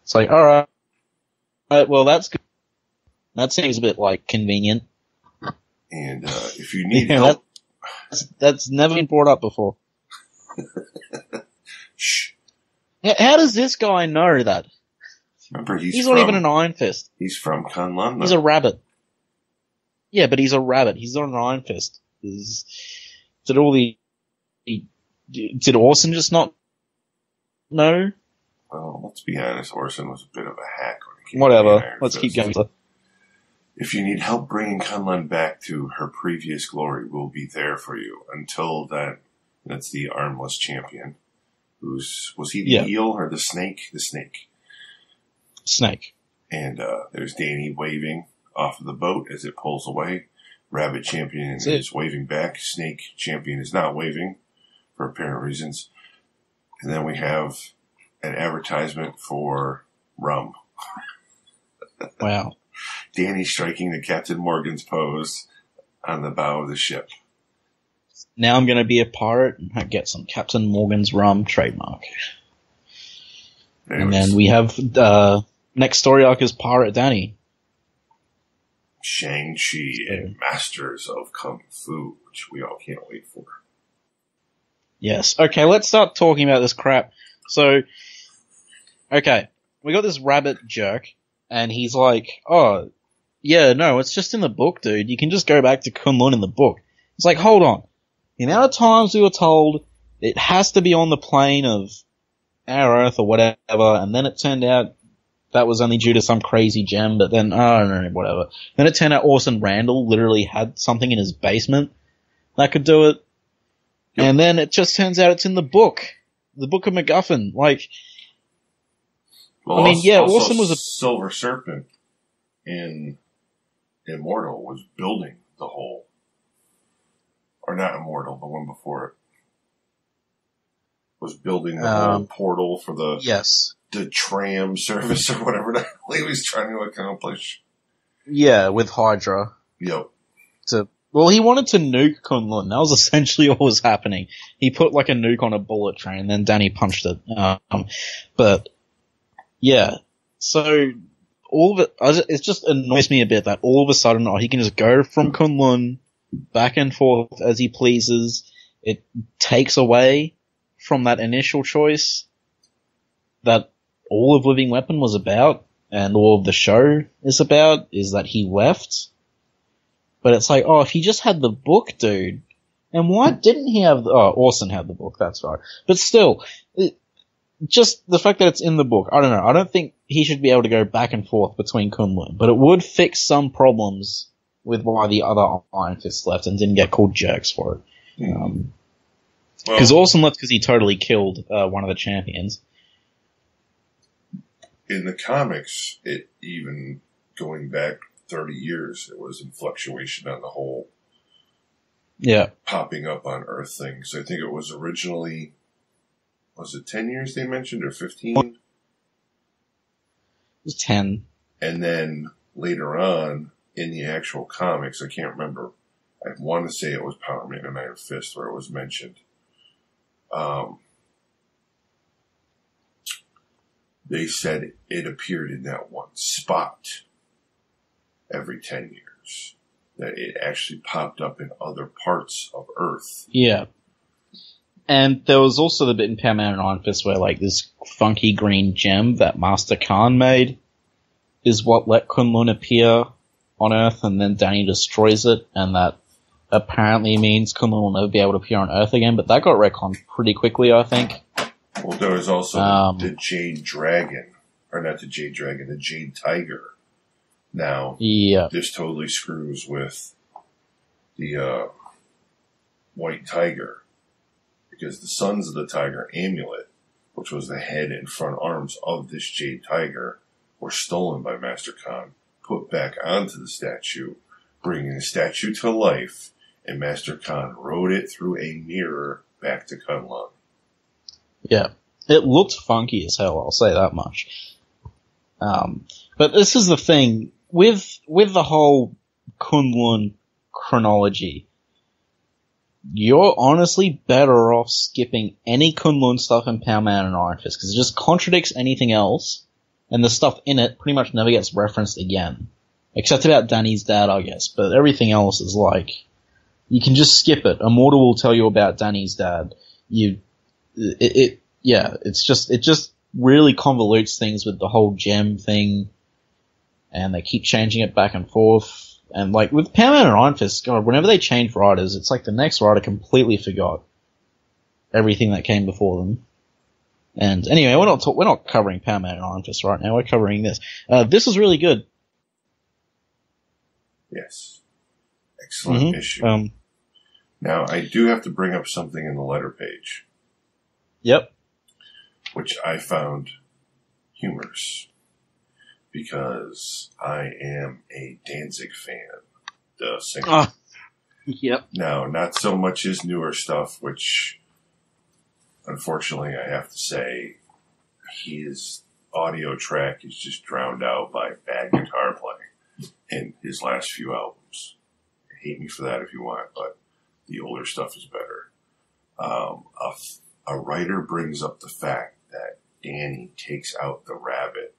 It's like, alright, well that's good. That seems a bit, convenient. And, if you need help... That's never been brought up before. Shh. How does this guy know that? Remember, he's not even an Iron Fist. He's from Kun-Lun, though. He's a rabbit. Yeah, but he's a rabbit. He's not an Iron Fist. Did Orson just not know? Well, let's be honest. Orson was a bit of a hack when it came Whatever. to Iron Let's Fist. keep going. If you need help bringing Kun-Lun back to her previous glory, we'll be there for you. Until that's the armless champion. Was he the eel or the snake? The snake. Snake. And there's Danny waving off of the boat as it pulls away. Rabbit Champion is waving back. Snake Champion is not waving for apparent reasons. And then we have an advertisement for rum. Wow. Danny striking the Captain Morgan's pose on the bow of the ship. Now I'm going to be a pirate and get some Captain Morgan's rum trademark. Anyways. And then we have next story arc is Pirate Danny. Shang-Chi and Masters of Kung Fu, which we all can't wait for. Yes. Okay, let's start talking about this crap. So, okay, we got this rabbit jerk, and he's like, oh, yeah, no, it's just in the book, dude. You can just go back to Kun-Lun in the book. It's like, hold on. The amount of times we were told it has to be on the plane of our Earth or whatever, and then it turned out that was only due to some crazy gem, but then, I don't know, whatever. Then it turned out Orson Randall literally had something in his basement that could do it. Yep. And then it just turns out it's in the book of MacGuffin. Like, well, I mean, yeah, also Orson was a Silver Serpent in Immortal was building the whole, or not Immortal, the one before it was building the whole portal for the the tram service or whatever the hell he was trying to accomplish. Yeah, with Hydra. Yep. Well, he wanted to nuke Kun-Lun. That was essentially what was happening. He put like a nuke on a bullet train, and then Danny punched it. But yeah, so all of it just annoys me a bit that all of a sudden, he can just go from Kun-Lun back and forth as he pleases. It takes away from that initial choice that all of Living Weapon was about, and all of the show is about, is that he left. But it's like, if he just had the book, dude. And why didn't he have Orson had the book, that's right. But still, just the fact that it's in the book, I don't know. I don't think he should be able to go back and forth between Kun-Lun. But it would fix some problems with why the other Iron Fist left and didn't get called jerks for it. Because Orson left because he totally killed one of the champions. In the comics, it even going back 30 years, it was in fluctuation on the whole popping up on Earth things. I think it was originally, was it 10 years they mentioned, or 15? It was 10. And then later on, in the actual comics, I can't remember, I want to say it was Power Man and Iron Fist where it was mentioned. They said it appeared in that one spot every 10 years. That it actually popped up in other parts of Earth. Yeah. And there was also the bit in Power Man and Iron Fist where, like, this funky green gem that Master Khan made is what let Kun-Lun appear on Earth, and then Danny destroys it, and that apparently means Kun-Lun will never be able to appear on Earth again, but that got retconned pretty quickly, I think. Well, there was also the Jade Dragon, or not the Jade Dragon, the Jade Tiger. Now, this totally screws with the White Tiger, because the Sons of the Tiger amulet, which was the head and front arms of this Jade Tiger, were stolen by Master Khan, put back onto the statue, bringing the statue to life, and Master Khan rode it through a mirror back to Kun-Lun. Yeah. It looked funky as hell, I'll say that much. But this is the thing, with the whole Kun-Lun chronology, you're honestly better off skipping any Kun-Lun stuff in Power Man and Iron Fist, because it just contradicts anything else, and the stuff in it pretty much never gets referenced again. Except about Danny's dad, I guess, but everything else is like, you can just skip it. Immortal will tell you about Danny's dad. It just really convolutes things with the whole gem thing, and they keep changing it back and forth. And like with Power Man and Iron Fist, God, whenever they change writers, it's like the next writer completely forgot everything that came before them. And anyway, we're not covering Power Man and Iron Fist right now. We're covering this. This is really good. Yes, excellent issue. Now I do have to bring up something in the letter page. Yep. Which I found humorous, because I am a Danzig fan, the singer. Yep. Now, not so much his newer stuff, which, unfortunately, I have to say, his audio track is just drowned out by bad guitar playing in his last few albums. Hate me for that if you want, but the older stuff is better. A writer brings up the fact that Danny takes out the rabbit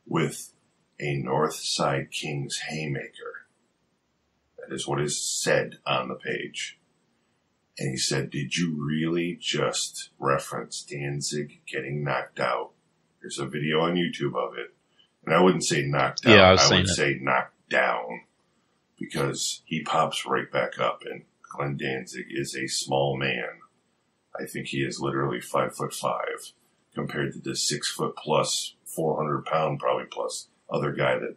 with a Northside King's haymaker. That is what is said on the page. And he said, did you really just reference Danzig getting knocked out? There's a video on YouTube of it. And I wouldn't say knocked out. I would say knocked down, because he pops right back up, and Glenn Danzig is a small man. I think he is literally 5'5" compared to the 6 foot plus, 400 pound probably plus other guy that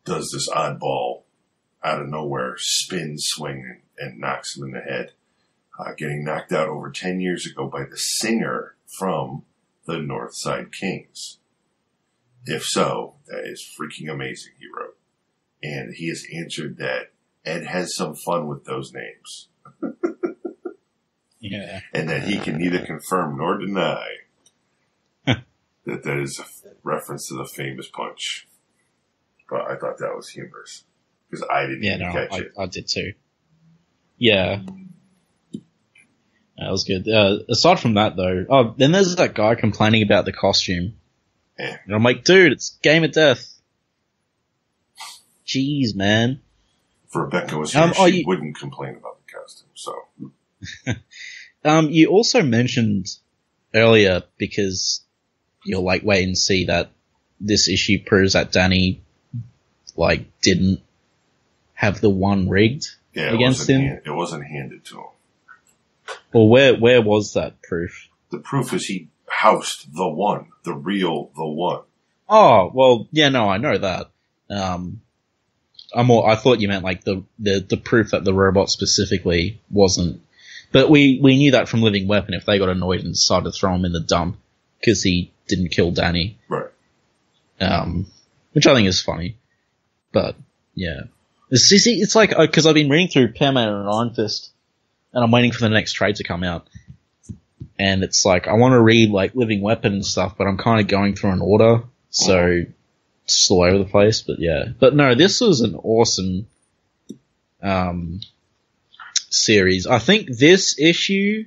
does this oddball out of nowhere spin swing and knocks him in the head. Getting knocked out over 10 years ago by the singer from the Northside Kings. If so, that is freaking amazing, he wrote. And he has answered that Ed has some fun with those names. Yeah. And that he can neither confirm nor deny that is a reference to the famous Punch. But I thought that was humorous, because I didn't even catch it. I did too. Yeah. That was good. Aside from that, though, then there's that guy complaining about the costume. Yeah. And I'm like, dude, it's Game of Death. Jeez, man. If Rebecca was here, she wouldn't complain about the costume, so. You also mentioned earlier, because you'll like wait and see, that this issue proves that Danny like didn't have the one rigged against him. It wasn't handed to him. Well, where was that proof? The proof is he housed the one, the real the one. Oh, well, yeah, no, I know that. I thought you meant like the proof that the robot specifically wasn't. But we knew that from Living Weapon if they got annoyed and decided to throw him in the dump because he didn't kill Danny. Right. Which I think is funny. But, yeah. It's like, because I've been reading through Perman and Iron Fist, and I'm waiting for the next trade to come out. And it's like, I want to read, like, Living Weapon and stuff, but I'm kind of going through an order, so it's all over the place, but yeah. But no, this was an awesome, series. I think this issue,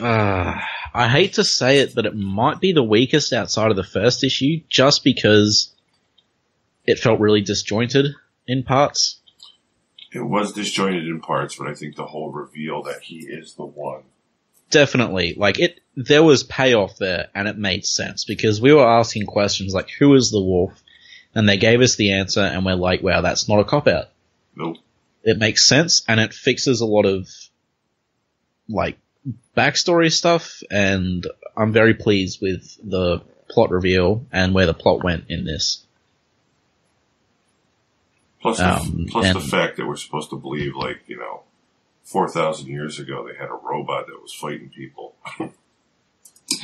I hate to say it, but it might be the weakest outside of the first issue, just because it felt really disjointed in parts. It was disjointed in parts, but I think the whole reveal that he is the one. Definitely. Like, there was payoff there, and it made sense, because we were asking questions like, who is the wolf? And they gave us the answer, and we're like, wow, that's not a cop-out. Nope. It makes sense, and it fixes a lot of, like, backstory stuff, and I'm very pleased with the plot reveal and where the plot went in this. Plus the fact that we're supposed to believe, like, 4,000 years ago they had a robot that was fighting people.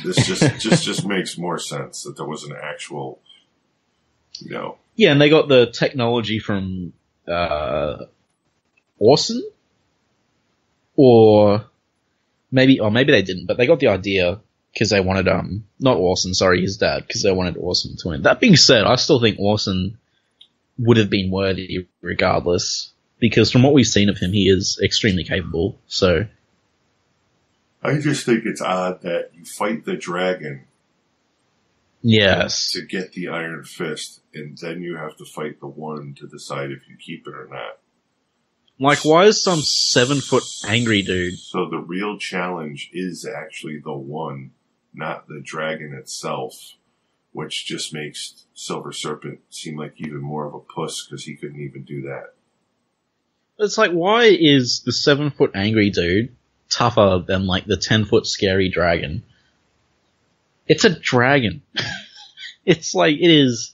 This just makes more sense that there was an actual, Yeah, and they got the technology from Orson? Or maybe they didn't, but they got the idea because they wanted, not Orson, sorry, his dad, because they wanted Orson to win. That being said, I still think Orson would have been worthy regardless, because from what we've seen of him, he is extremely capable, so. I just think it's odd that you fight the dragon. Yes. To get the Iron Fist, and then you have to fight the one to decide if you keep it or not. Like, why is some 7-foot angry dude? So the real challenge is actually the one, not the dragon itself, which just makes Silver Serpent seem like even more of a puss because he couldn't even do that. It's like, why is the 7-foot angry dude tougher than, like, the 10-foot scary dragon? It's a dragon. It's like, it is,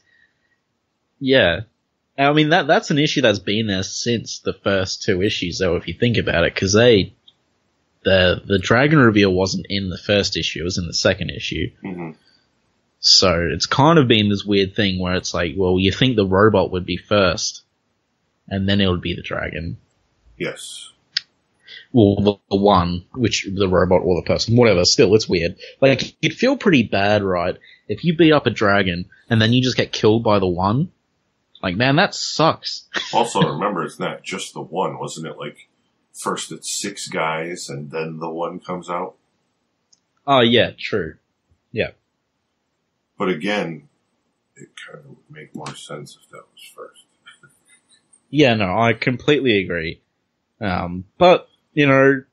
yeah. I mean, that's an issue that's been there since the first 2 issues, though, if you think about it, because the dragon reveal wasn't in the first issue, it was in the second issue. Mm-hmm. So it's kind of been this weird thing where it's like, well, you think the robot would be first, and then it would be the dragon. Yes. Well, the one, which the robot or the person, whatever, still, it's weird. Like, you'd feel pretty bad, right, if you beat up a dragon, and then you just get killed by the one. Like, man, that sucks. Also, remember, it's not just the one, wasn't it? Like, first it's 6 guys, and then the one comes out? Oh, yeah, true. Yeah. But again, it kind of would make more sense if that was first. Yeah, no, I completely agree. But, it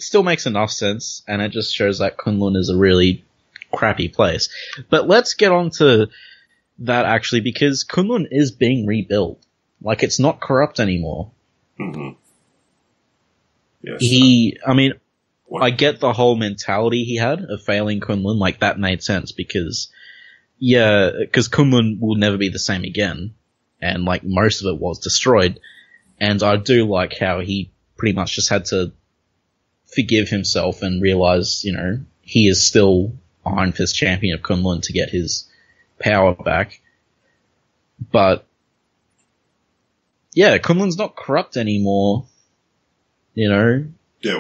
still makes enough sense, and it just shows that Kun-Lun is a really crappy place. But let's get on to that actually, because Kun-Lun is being rebuilt. Like, it's not corrupt anymore. Mm-hmm. Yes. I get the whole mentality he had of failing Kun-Lun, like, that made sense, because Kun-Lun will never be the same again, and, like, most of it was destroyed, and I do like how he pretty much just had to forgive himself and realize, he is still Iron Fist champion of Kun-Lun to get his power back. But yeah, Kun-Lun's not corrupt anymore. Yeah, we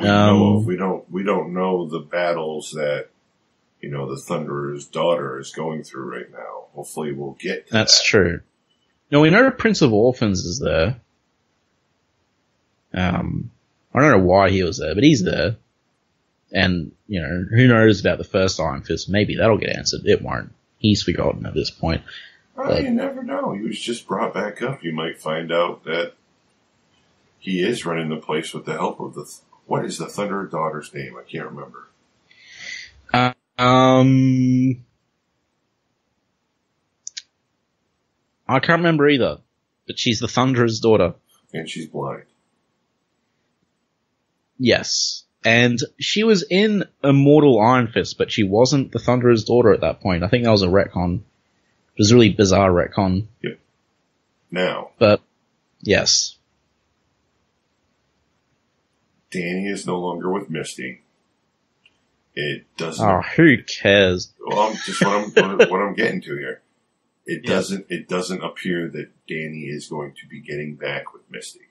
don't know the battles that the Thunderer's daughter is going through right now. Hopefully we'll get to That's that. true. No, we know Prince of Orphans is there. I don't know why he was there, but he's there. And, who knows about the first Iron Fist? Maybe that'll get answered. It won't. He's forgotten at this point. Well, you never know. He was just brought back up. You might find out that he is running the place with the help of what is the Thunderer daughter's name? I can't remember. I can't remember either. But she's the Thunderer's daughter. And she's blind. Yes. And she was in Immortal Iron Fist, but she wasn't the Thunderer's daughter at that point. I think that was a retcon. It was a really bizarre retcon. Yep. Now. But, yes. Danny is no longer with Misty. It doesn't. Oh, who cares? Well, what I'm getting to here. It doesn't appear that Danny is going to be getting back with Misty.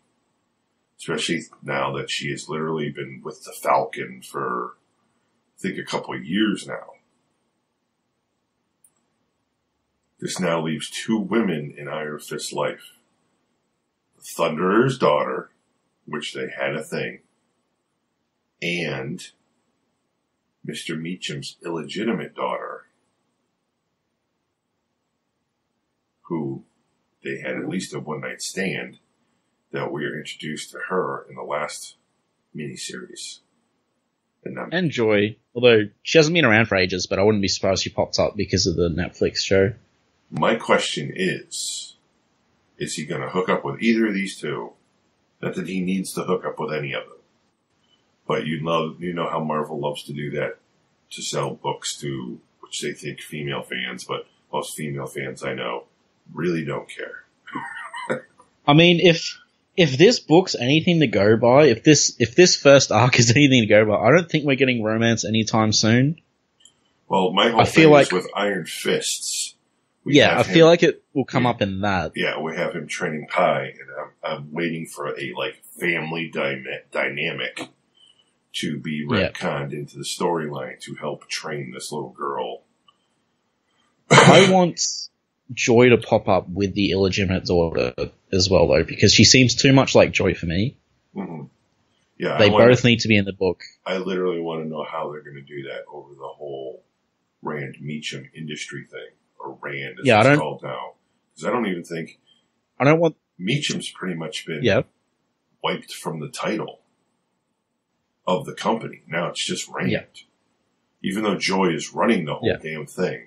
Especially now that she has literally been with the Falcon for, I think, a couple of years now. This now leaves two women in Iron Fist's life. The Thunderer's daughter, which they had a thing, and Mr. Meacham's illegitimate daughter, who they had at least a one-night stand, that we are introduced to her in the last miniseries. And Joy, although she hasn't been around for ages, but I wouldn't be surprised she popped up because of the Netflix show. My question is he going to hook up with either of these two? Not that he needs to hook up with any of them. But you know how Marvel loves to do that, to sell books to, which they think female fans, but most female fans I know really don't care. I mean, if this book's anything to go by, if this first arc is anything to go by, I don't think we're getting romance anytime soon. Well, my whole thing is with Iron Fists. I feel like it will come up in that. Yeah, we have him training Kai, and I'm waiting for a family dynamic to be retconned into the storyline to help train this little girl. I want Joy to pop up with the illegitimate daughter as well, though, because she seems too much like Joy for me. Mm-hmm. Yeah, they both need to be in the book. I literally want to know how they're going to do that over the whole Rand Meacham industry thing. Or Rand, as it's called now. Because I don't even think... I don't want... Meacham's pretty much been wiped from the title of the company. Now it's just Rand. Yeah. Even though Joy is running the whole damn thing.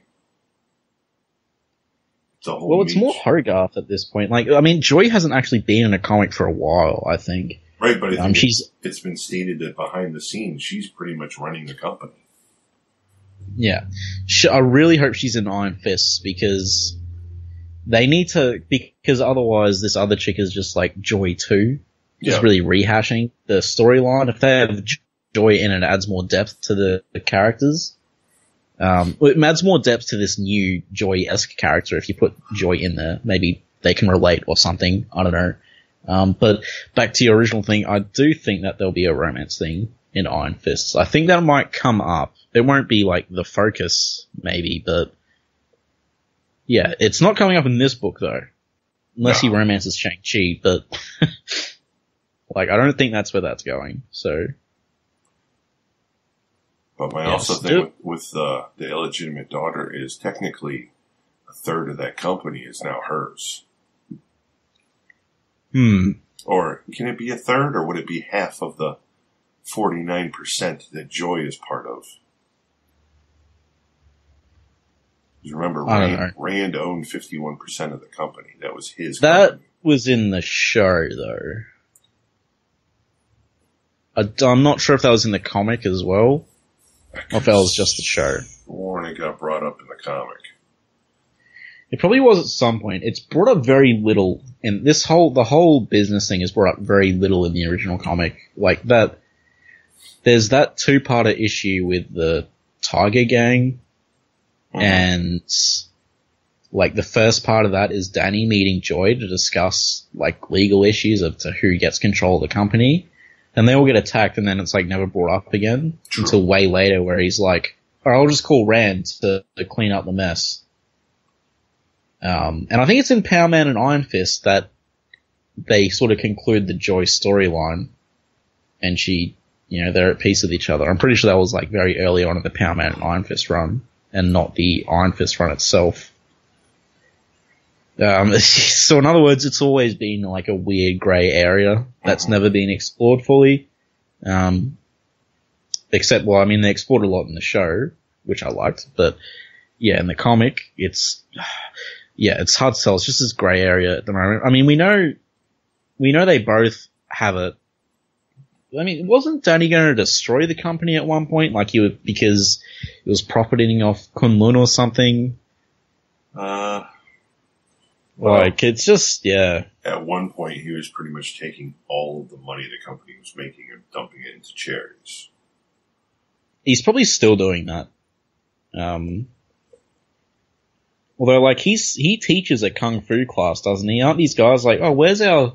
It's more Hogarth at this point. Joy hasn't actually been in a comic for a while, I think. Right, but it's been stated that behind the scenes, she's pretty much running the company. Yeah. I really hope she's in Iron Fists because they need to, because otherwise this other chick is just like Joy 2. Just really rehashing the storyline. If they have Joy in it, adds more depth to the characters. It adds more depth to this new Joy-esque character if you put Joy in there. Maybe they can relate or something. I don't know. But back to your original thing, I do think that there'll be a romance thing in Iron Fists. I think that might come up. It won't be the focus, maybe, but yeah, it's not coming up in this book though. Unless he romances Shang-Chi, but I don't think that's where that's going, so. But my also thing with the illegitimate daughter is technically a third of that company is now hers. Or can it be a third, or would it be half of the 49% that Joy is part of? Remember, Rand owned 51% of the company. That was his company. That was in the show, though. I'm not sure if that was in the comic as well, or if that was just the show. Warren got brought up in the comic. It probably was at some point. It's brought up very little, and the whole business thing is brought up very little in the original comic. That, there's that two-parter issue with the Tiger Gang. And, the first part of that is Danny meeting Joy to discuss, legal issues of to who gets control of the company. And they all get attacked, and then it's, never brought up again until way later where he's like, alright, I'll just call Rand to clean up the mess. And I think it's in Power Man and Iron Fist that they sort of conclude the Joy storyline. And they're at peace with each other. I'm pretty sure that was, very early on in the Power Man and Iron Fist run. And not the Iron Fist run itself. So in other words, it's always been a weird grey area that's never been explored fully. Except, they explored a lot in the show, which I liked, but yeah, in the comic, it's hard to tell. It's just this grey area at the moment. We know they both have it. Wasn't Danny going to destroy the company at one point? Because it was profiting off Kun-Lun or something? Like, it's just, yeah. At one point, he was pretty much taking all of the money the company was making and dumping it into charities. He's probably still doing that. Although, like, he teaches a kung fu class, doesn't he? Aren't these guys like, oh, where's our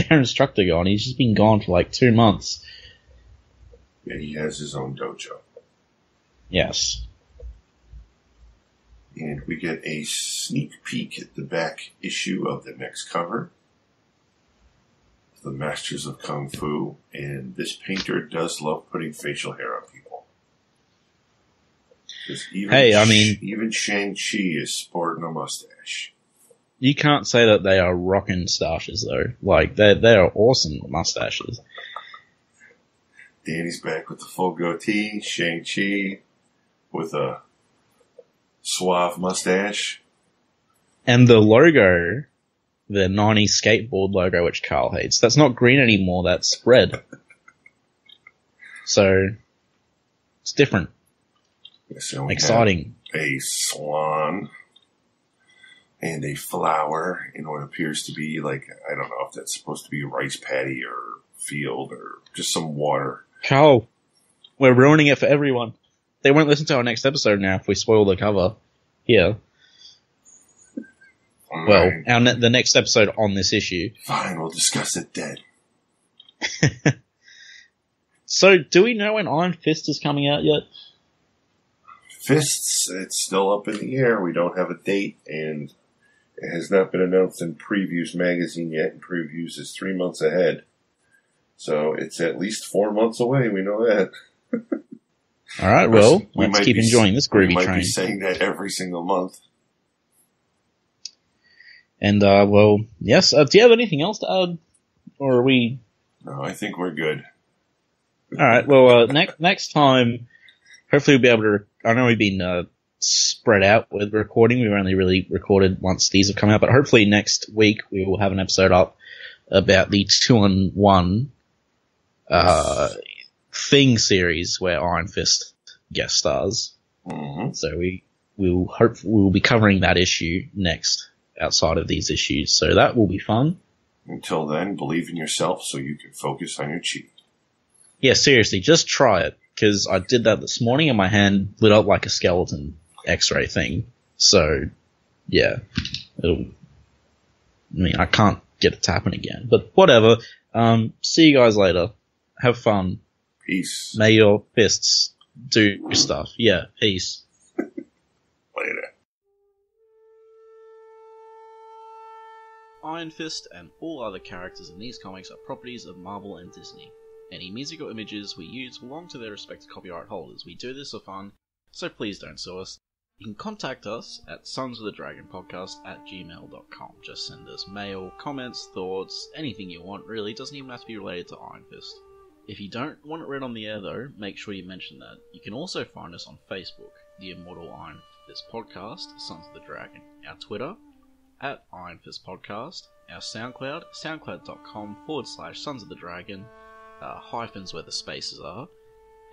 instructor gone? He's just been gone for like 2 months. Yeah, he has his own dojo. Yes. And we get a sneak peek at the back issue of the next cover. The Masters of Kung Fu. And this painter does love putting facial hair on people. Even Shang-Chi is sporting a mustache. You can't say that they are rockin' moustaches, though. Like, they are awesome mustaches. Danny's back with the full goatee. Shang-Chi with a suave mustache. And the logo, the 90s skateboard logo, which Karl hates, that's not green anymore, that's red. So, it's different. So exciting. A swan and a flower in what appears to be like, I don't know if that's supposed to be a rice paddy or field or just some water. Karl, we're ruining it for everyone. They won't listen to our next episode now if we spoil the cover. Yeah. Fine. Well, the next episode on this issue. Fine, we'll discuss it then. So, do we know when Iron Fist is coming out yet? Fists, it's still up in the air. We don't have a date, and it has not been announced in Previews magazine yet, and Previews is 3 months ahead. So it's at least 4 months away, we know that. Alright, well, let's keep enjoying this groovy train. We might be saying that every single month. And, well, yes, do you have anything else to add? Or are we... No, I think we're good. Alright, well, next time, hopefully we'll be able to... I know we've been spread out with recording. We've only really recorded once these have come out, but hopefully next week we will have an episode up about the 2-in-1 Thing series where Iron Fist guest stars. Mm-hmm. So we'll be covering that issue next outside of these issues. So that will be fun. Until then, believe in yourself so you can focus on your chi. Yeah, seriously, just try it. Because I did that this morning and my hand lit up like a skeleton x-ray thing. So, yeah. I can't get it to happen again. But whatever. See you guys later. Have fun. Peace. May your fists do stuff. Yeah, peace. Later. Iron Fist and all other characters in these comics are properties of Marvel and Disney. Any music or images we use belong to their respective copyright holders. We do this for fun, so please don't sue us. You can contact us at sonsofthedragonpodcast@gmail.com. Just send us mail, comments, thoughts, anything you want really. It doesn't even have to be related to Iron Fist. If you don't want it read on the air though, make sure you mention that. You can also find us on Facebook, the Immortal Iron Fist Podcast, Sons of the Dragon. Our Twitter, at Iron Fist Podcast. Our Soundcloud, soundcloud.com/Sons of the Dragon. Hyphens where the spaces are.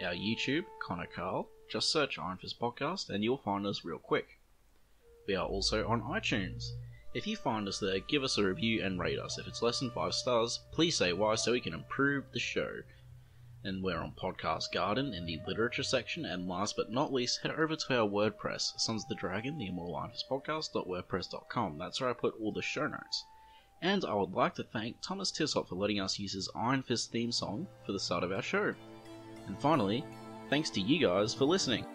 Our YouTube, Connor and Karl. Just search Iron Fist Podcast and you'll find us real quick. We are also on iTunes. If you find us there, give us a review and rate us. If it's less than 5 stars, please say why so we can improve the show. And we're on Podcast Garden in the literature section. And last but not least, head over to our WordPress, Sons of the Dragon, the Immortal Iron Fist Podcast.wordpress.com. That's where I put all the show notes. And I would like to thank Thomas Tissot for letting us use his Iron Fist theme song for the start of our show. And finally, thanks to you guys for listening.